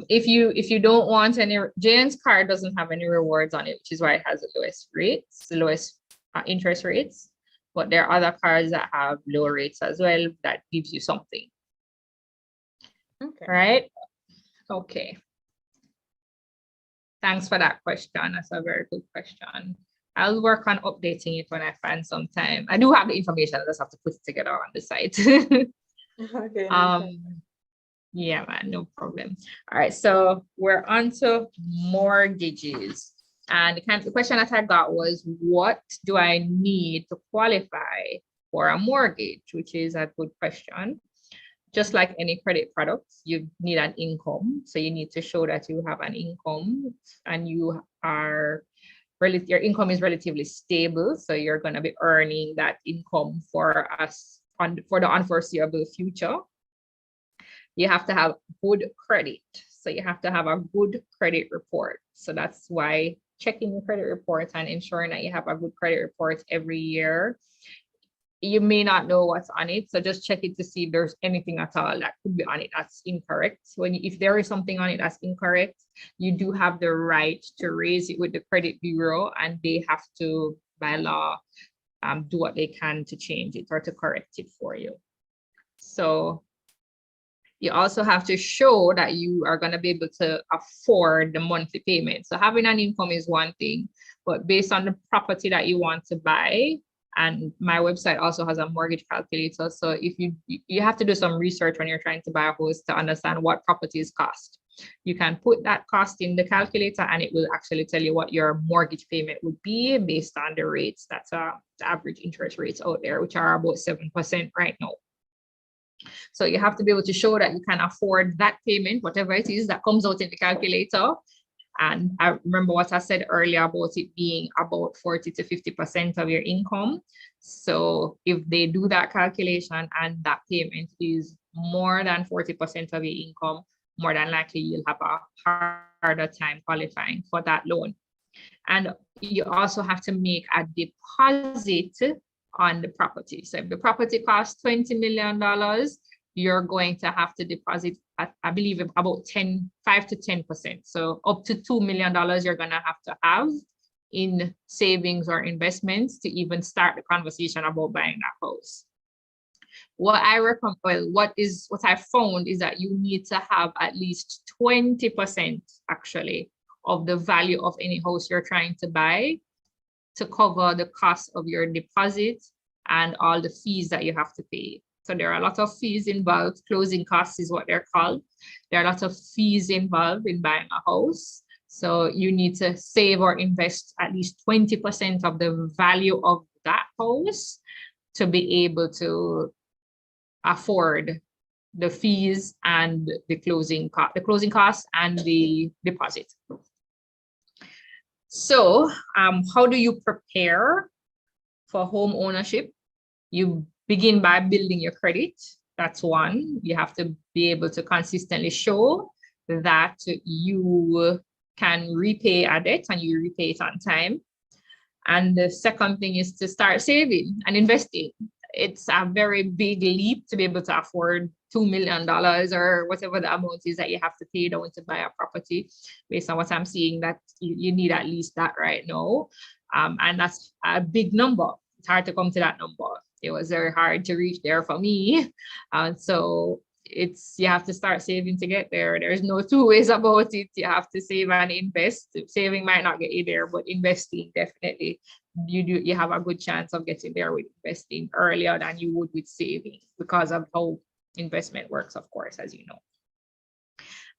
If you don't want any, Jane's card doesn't have any rewards on it, which is why it has the lowest rates, the lowest interest rates, but there are other cards that have low rates as well that gives you something. Okay. Right? Okay. Thanks for that question. That's a very good question. I'll work on updating it when I find some time. I do have the information. I just have to put it together on the site. Okay. No Yeah, man, no problem. All right, so we're on to mortgages. And the question that I got was, what do I need to qualify for a mortgage? Which is a good question. Just like any credit products, you need an income. So you need to show that you have an income and you are your income is relatively stable. So you're going to be earning that income for the unforeseeable future. You have to have good credit. So you have to have a good credit report. So that's why checking your credit reports and ensuring that you have a good credit report every year. You may not know what's on it, so just check it to see if there's anything at all that could be on it that's incorrect. If there is something on it that's incorrect, you do have the right to raise it with the credit bureau, and they have to, by law, do what they can to change it or to correct it for you. So you also have to show that you are going to be able to afford the monthly payment. So having an income is one thing, but based on the property that you want to buy, and my website also has a mortgage calculator. So if you have to do some research when you're trying to buy a house to understand what properties cost. You can put that cost in the calculator and it will actually tell you what your mortgage payment would be based on the rates. That's the average interest rates out there, which are about 7% right now. So you have to be able to show that you can afford that payment, whatever it is that comes out in the calculator. And I remember what I said earlier about it being about 40 to 50% of your income. So if they do that calculation and that payment is more than 40% of your income, more than likely you'll have a harder time qualifying for that loan. And you also have to make a deposit on the property. So if the property costs $20 million, you're going to have to deposit, I believe, about 5 to 10%. So up to $2 million you're going to have in savings or investments to even start the conversation about buying that house. What I recommend, what I found is that you need to have at least 20% actually of the value of any house you're trying to buy to cover the cost of your deposit and all the fees that you have to pay. So there are a lot of fees involved. Closing costs is what they're called. There are a lot of fees involved in buying a house. So you need to save or invest at least 20% of the value of that house to be able to afford the fees and the closing costs and the deposit. So how do you prepare for home ownership? You begin by building your credit. That's one. You have to be able to consistently show that you can repay a debt and you repay it on time. And the second thing is to start saving and investing. It's a very big leap to be able to afford $2 million or whatever the amount is that you have to pay down to buy a property. Based on what I'm seeing, that you need at least that right now. And that's a big number. It's hard to come to that number. It was very hard to reach there for me. So you have to start saving to get there. There's no two ways about it. You have to save and invest. Saving might not get you there, but investing definitely. You have a good chance of getting there with investing earlier than you would with saving because of how investment works, of course, as you know.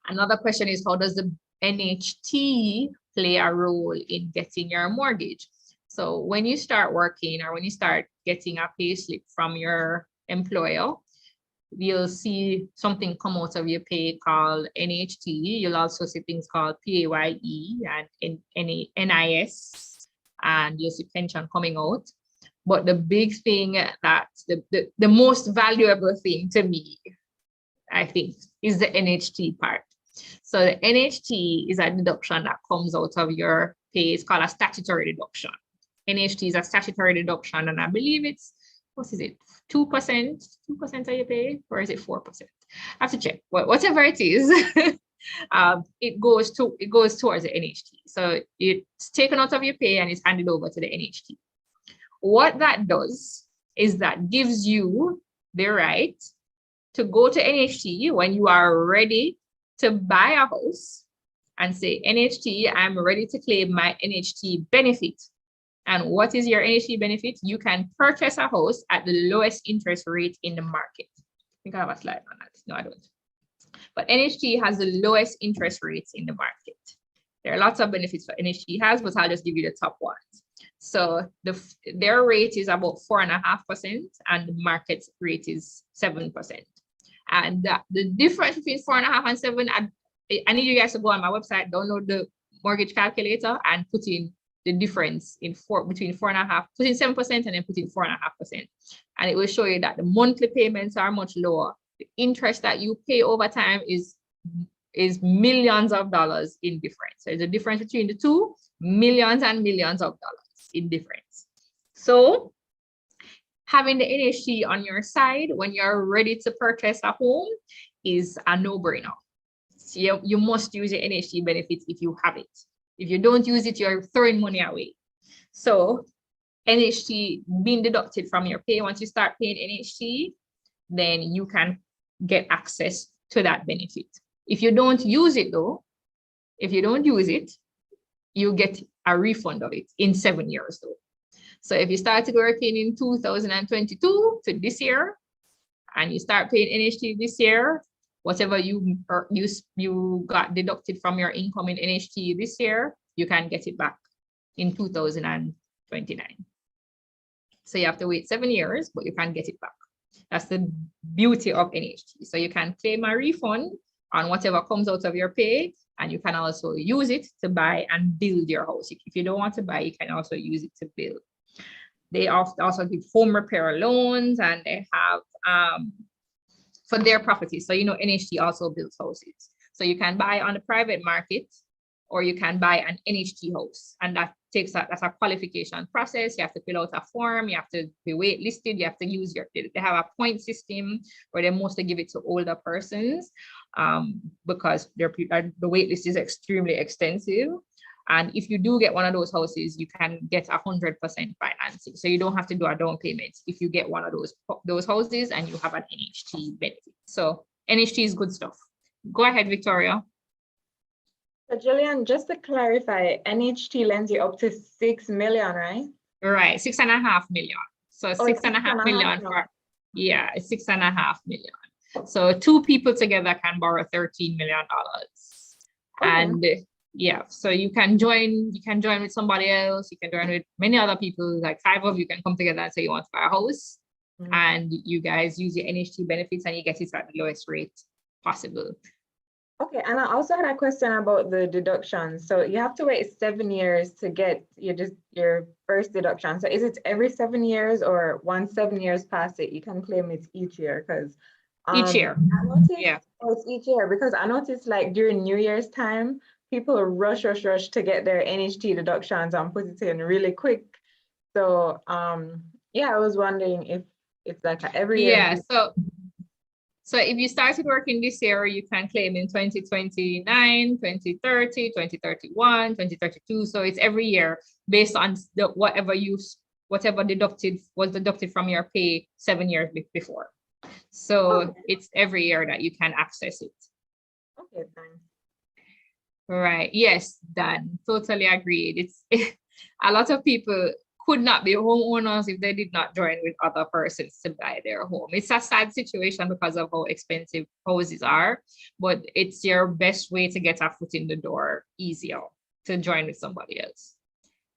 Another question is, how does the NHT play a role in getting your mortgage? So when you start working or when you start getting a pay slip from your employer, you'll see something come out of your pay called NHT. You'll also see things called PAYE and NIS, and you'll see pension coming out. But the big thing that the most valuable thing to me, I think, is the NHT part. So the NHT is a deduction that comes out of your pay. It's called a statutory deduction. NHT is a statutory deduction, and I believe it's, 2% of your pay, or is it 4%? I have to check. Whatever it is, it goes towards the NHT. So it's taken out of your pay and it's handed over to the NHT. What that does is that gives you the right to go to NHT when you are ready to buy a house and say, NHT, I'm ready to claim my NHT benefit. And what is your NHT benefit? You can purchase a house at the lowest interest rate in the market. I think I have a slide on that. No, I don't. But NHT has the lowest interest rates in the market. There are lots of benefits for NHT has, but I'll just give you the top ones. So their rate is about 4.5%, and the market rate is 7%. And the difference between 4.5 and 7, I need you guys to go on my website, download the mortgage calculator, and put in the difference in between 4.5, put in 7% and then put in 4.5%. And it will show you that the monthly payments are much lower. The interest that you pay over time is millions of dollars in difference. So there's a difference between the two, millions and millions of dollars in difference. So having the NHT on your side when you're ready to purchase a home is a no-brainer. So you must use your NHT benefits if you have it. If you don't use it, you're throwing money away. So NHT being deducted from your pay, once you start paying NHT, then you can get access to that benefit. If you don't use it though, you get a refund of it in 7 years though. So if you started working in 2022 to this year, and you start paying NHT this year, whatever you got deducted from your income in NHT this year, you can get it back in 2029. So you have to wait 7 years, but you can get it back. That's the beauty of NHT. So you can claim a refund on whatever comes out of your pay, and you can also use it to buy and build your house. If you don't want to buy, you can also use it to build. They also give home repair loans, and they have for their properties. So, NHT also builds houses. So you can buy on the private market, or you can buy an NHT house. And that's a qualification process. You have to fill out a form, you have to be waitlisted, you have to use they have a point system where they mostly give it to older persons because the waitlist is extremely extensive. And if you do get one of those houses, you can get 100% financing. So you don't have to do a down payment if you get one of those houses and you have an NHT benefit. So NHT is good stuff. Go ahead, Victoria. So Jillian, just to clarify, NHT lends you up to 6 million, right? Right, 6.5 million. So 6.5 million for, yeah, 6.5 million. So 2 people together can borrow $13 million. Okay. And yeah, so you can join with somebody else, you can join with many other people, like 5 of you can come together and say you want to buy a house, and you guys use your NHT benefits and you get it at the lowest rate possible. Okay, and I also had a question about the deductions. So you have to wait 7 years to get your first deduction. So is it every 7 years, or once 7 years pass it, you can claim it each year? Because each year. It's each year, because I noticed like during New Year's time, people rush to get their NHT deductions and put it in really quick. So yeah, I was wondering if it's like every year. Yeah, so if you started working this year, you can claim in 2029, 2030, 2031, 2032. So it's every year based on whatever was deducted from your pay 7 years before. So it's every year that you can access it. Okay, thanks. Right. Yes, Dan, totally agreed. It's a lot of people could not be homeowners if they did not join with other persons to buy their home. It's a sad situation because of how expensive houses are, but it's your best way to get a foot in the door easier to join with somebody else.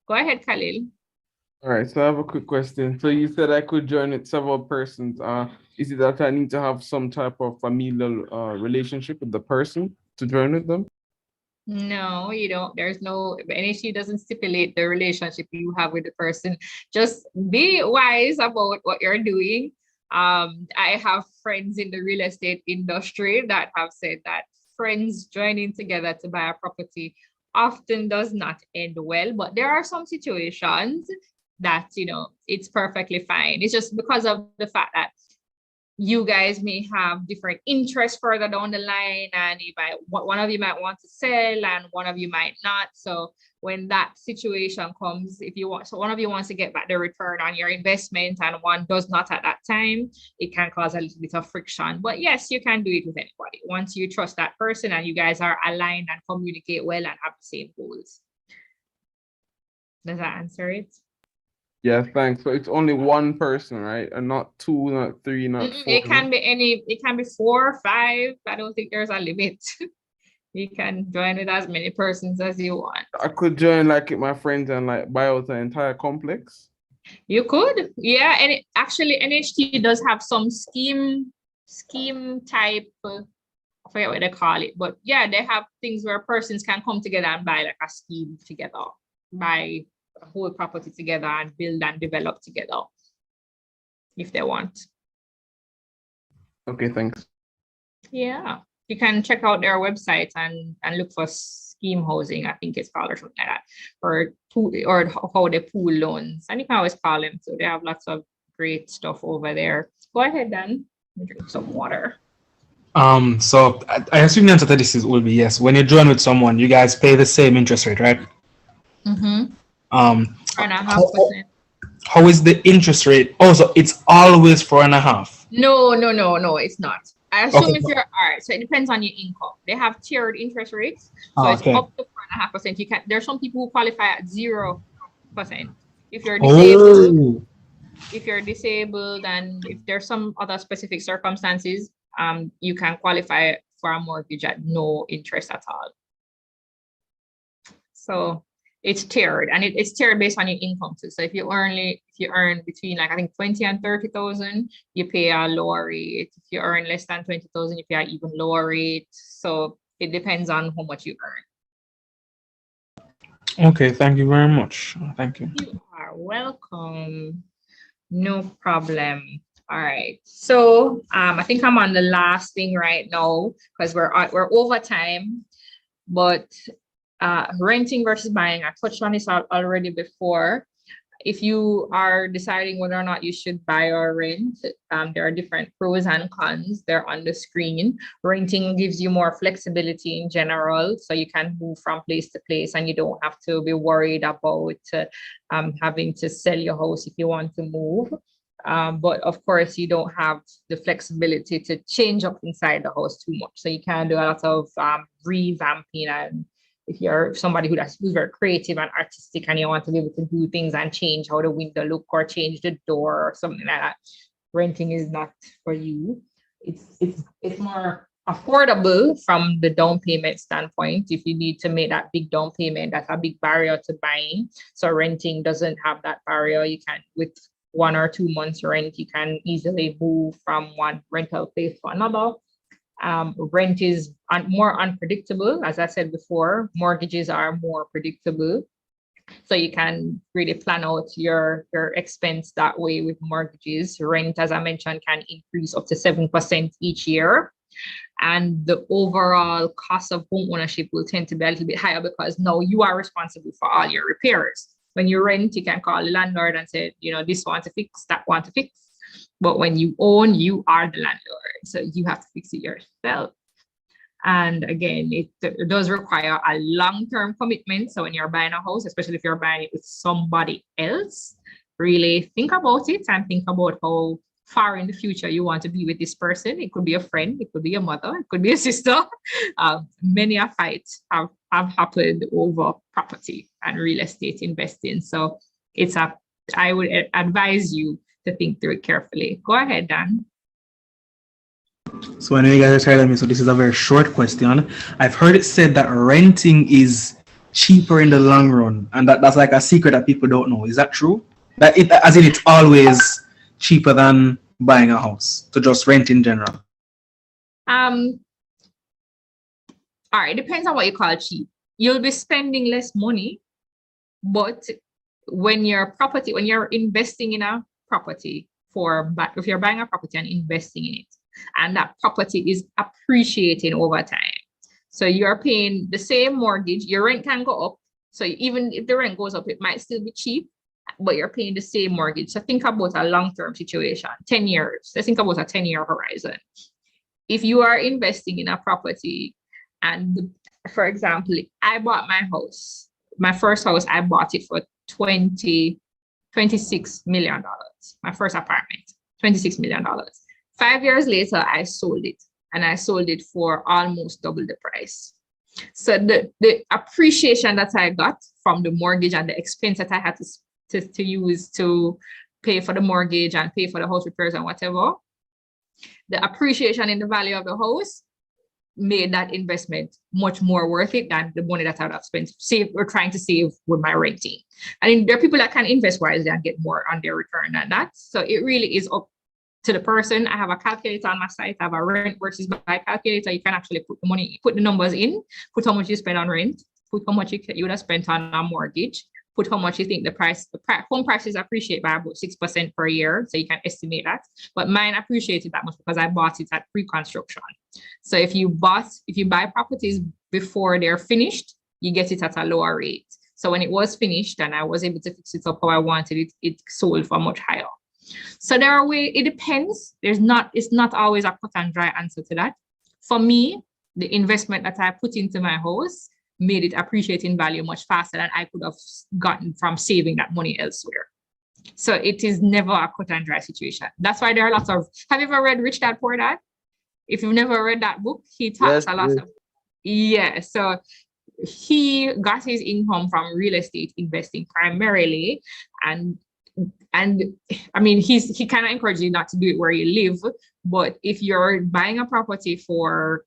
Go ahead, Khalil. All right, so I have a quick question. So you said I could join with several persons. Is it that I need to have some type of familial relationship with the person to join with them? No, you don't. There's no, NHT doesn't stipulate the relationship you have with the person. Just be wise about what you're doing. I have friends in the real estate industry that have said that friends joining together to buy a property often does not end well, but there are some situations that, it's perfectly fine. It's just because of the fact that you guys may have different interests further down the line, and one of you might want to sell and one of you might not. So when that situation comes, so one of you wants to get back the return on your investment and one does not at that time, it can cause a little bit of friction. But yes, you can do it with anybody once you trust that person and you guys are aligned and communicate well and have the same goals. Does that answer it? Yeah, thanks. So it's only one person, right? And not two, not three, not four. It can be it can be 4 or 5. I don't think there's a limit. You can join with as many persons as you want. I could join like with my friends and like buy out the entire complex. You could, yeah. And actually NHT does have some scheme type, I forget what they call it, but yeah, they have things where persons can come together and buy like a scheme together, buy a whole property together and build and develop together if they want. Okay, thanks. Yeah, you can check out their website and look for scheme housing, I think it's called, or something like that, or how they pool loans, and you can always call them. So they have lots of great stuff over there. Go ahead, Dan. Drink some water. So I assume the answer to this will be yes. When you join with someone, you guys pay the same interest rate, right? Mm-hmm. 4.5%. How is the interest rate? Oh, so it's always 4.5%. No, it's not. I assume Okay. if you're all right, so it depends on your income. They have tiered interest rates, so it's up to 4.5%. You can. There's some people who qualify at 0%. If you're disabled, and if there's some other specific circumstances, you can qualify for a mortgage at no interest at all. So it's tiered, and it's tiered based on your income too. So if you earn between, like, I think 20 and 30,000, you pay a lower rate. If you earn less than 20,000, you pay an even lower rate. So it depends on how much you earn. Okay, thank you very much. Thank you. You are welcome. No problem. All right. So I think I'm on the last thing right now because we're over time, but renting versus buying, I touched on this already before. If you are deciding whether or not you should buy or rent, there are different pros and cons. They're on the screen. Renting gives you more flexibility in general, so you can move from place to place and you don't have to be worried about having to sell your house if you want to move. But of course, you don't have the flexibility to change up inside the house too much. So you can do a lot of revamping, and if you're somebody who's very creative and artistic and you want to be able to do things and change how the window look or change the door or something like that, renting is not for you. It's more affordable from the down payment standpoint. If you need to make that big down payment, that's a big barrier to buying. So renting doesn't have that barrier. You can, with 1 or 2 months rent, you can easily move from one rental place to another. Rent is more unpredictable. As I said before, mortgages are more predictable. So you can really plan out your expense that way with mortgages. Rent, as I mentioned, can increase up to 7% each year. And the overall cost of home ownership will tend to be a little bit higher because now you are responsible for all your repairs. When you rent, you can call the landlord and say, this one to fix, that one to fix. But when you own, you are the landlord. So you have to fix it yourself. And again, it does require a long-term commitment. So when you're buying a house, especially if you're buying it with somebody else, really think about it and think about how far in the future you want to be with this person. It could be a friend, it could be a mother, it could be a sister. Many a fights have happened over property and real estate investing. So I would advise you to think through it carefully. Go ahead, Dan. So I know you guys are telling me, so this is a very short question. I've heard it said that renting is cheaper in the long run, and that's like a secret that people don't know. Is that true? That as in it's always cheaper than buying a house to just rent in general? All right, it depends on what you call cheap. You'll be spending less money, but when you're investing in a property if you're buying a property and investing in it, and that property is appreciating over time, so you're paying the same mortgage, your rent can go up. So even if the rent goes up, it might still be cheap, but you're paying the same mortgage. So think about a long-term situation, 10 years. Let's think about a 10-year horizon. If you are investing in a property and, for example, I bought my house, my first house, I bought it for $26 million. My first apartment, $26 million. 5 years later, I sold it, and I sold it for almost double the price. So the appreciation that I got from the mortgage and the expense that I had to use to pay for the mortgage and pay for the house repairs and whatever, the appreciation in the value of the house made that investment much more worth it than the money that I would have spent trying to save with my renting. I mean, there are people that can invest wisely and get more on their return than that. So it really is up to the person. I have a calculator on my site. I have a rent versus buy calculator. You can actually put the money, put the numbers in, put how much you spend on rent, put how much you would have spent on a mortgage, put how much you think home prices appreciate by about 6% per year. So you can estimate that. But mine appreciated that much because I bought it at pre-construction. So if you buy properties before they're finished, you get it at a lower rate. So when it was finished and I was able to fix it up how I wanted it, it sold for much higher. So there are ways, it depends. It's not always a cut and dry answer to that. For me, the investment that I put into my house made it appreciate in value much faster than I could have gotten from saving that money elsewhere. So it is never a cut and dry situation. That's why there are lots of, have you ever read Rich Dad Poor Dad? If you've never read that book, he talks a lot of, yeah. So he got his income from real estate investing primarily. And I mean, he kind of encourages you not to do it where you live, but if you're buying a property for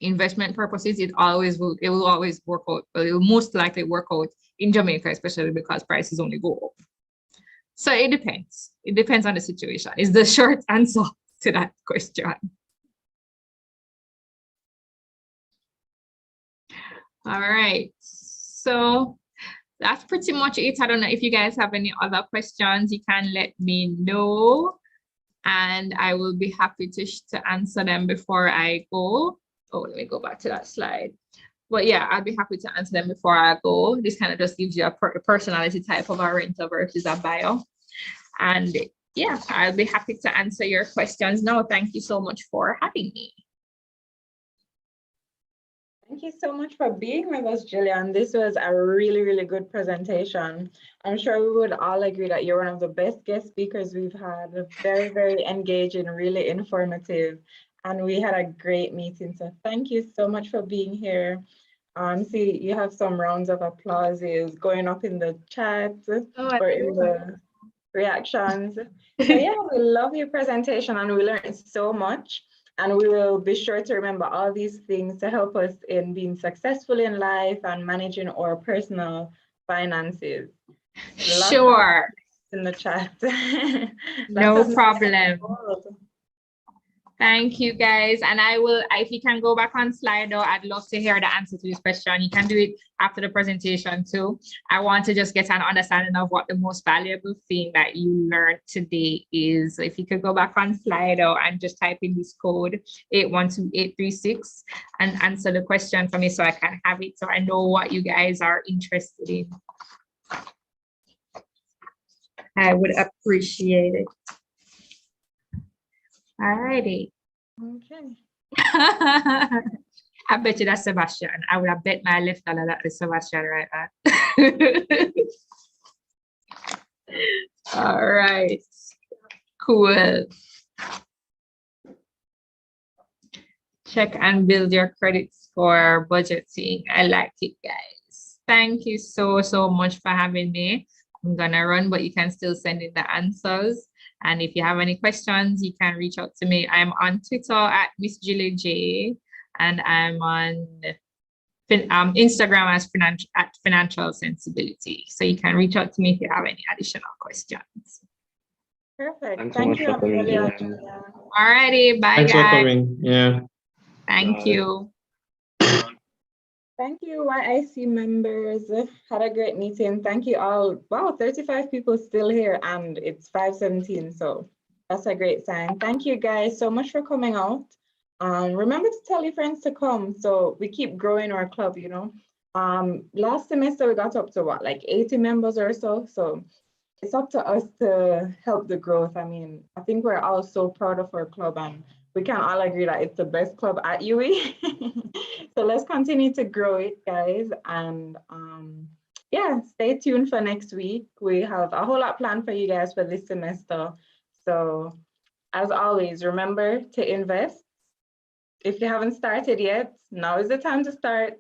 investment purposes, it will always work out. It will most likely work out in Jamaica, especially because prices only go up. So it depends. It depends on the situation. Is the short answer to that question. All right. So that's pretty much it. I don't know if you guys have any other questions, you can let me know and I will be happy to answer them before I go. Oh, let me go back to that slide. But yeah, I'll be happy to answer them before I go. This kind of just gives you a personality type of a renter versus a buyer. And yeah, I'll be happy to answer your questions now. Thank you so much for having me. Thank you so much for being with us, Jillian. This was a really, really good presentation. I'm sure we would all agree that you're one of the best guest speakers we've had. Very, very engaging, really informative. And we had a great meeting. So thank you so much for being here. See, you have some rounds of applauses going up in the chat or in the reactions. So yeah, we love your presentation and we learned so much. And we will be sure to remember all these things to help us in being successful in life and managing our personal finances. Sure. In the chat. No problem. Thank you, guys. And I will, if you can go back on Slido, I'd love to hear the answer to this question. You can do it after the presentation too. I want to just get an understanding of what the most valuable thing that you learned today is. So if you could go back on Slido and just type in this code 812836 and answer the question for me so I can have it, so I know what you guys are interested in. I would appreciate it. Alrighty. Okay. I bet you that's Sebastian. I would have bet my left dollar that is Sebastian right now. All right. Cool. Check and build your credit score budgeting. I like it, guys. Thank you so much for having me. I'm gonna run, but you can still send in the answers. And if you have any questions, you can reach out to me. I'm on Twitter at Miss Jillian J, and I'm on Instagram as Financial Sensibility. So you can reach out to me if you have any additional questions. Perfect. Thank you. All righty. Bye, Thanks guys. for coming. Yeah. Thank you. Thank you, YIC members. Had a great meeting. Thank you all. Wow, 35 people still here and it's 5:17, so that's a great sign. Thank you guys so much for coming out. Remember to tell your friends to come so we keep growing our club, you know. Last semester we got up to what, like 80 members or so. So it's up to us to help the growth. I mean, I think we're all so proud of our club, and we can all agree that it's the best club at UWI. So let's continue to grow it, guys. And yeah, stay tuned for next week. We have a whole lot planned for you guys for this semester. So as always, remember to invest. If you haven't started yet, now is the time to start.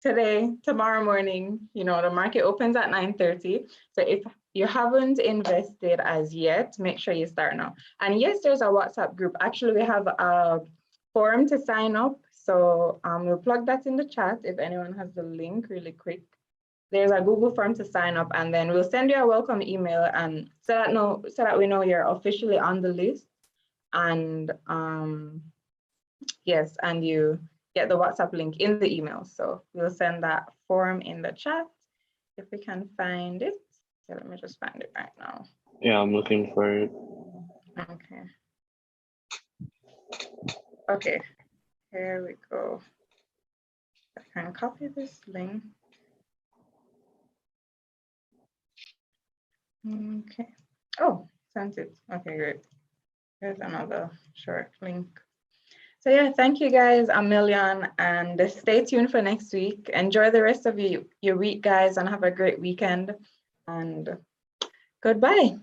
Today, tomorrow morning, you know, the market opens at 9:30. So if you haven't invested as yet, make sure you start now. And yes, there's a WhatsApp group. Actually, we have a form to sign up. So we'll plug that in the chat if anyone has the link really quick. There's a Google form to sign up, and then we'll send you a welcome email, and so that we know you're officially on the list. And yes, and you get the WhatsApp link in the email. So we'll send that form in the chat if we can find it. So let me just find it right now. Yeah, I'm looking for it. Okay. Okay, here we go. I can copy this link. Okay. Oh, sent it. Okay, great. Here's another short link. So yeah, thank you guys a million, and stay tuned for next week. Enjoy the rest of your week, guys, and have a great weekend. And goodbye.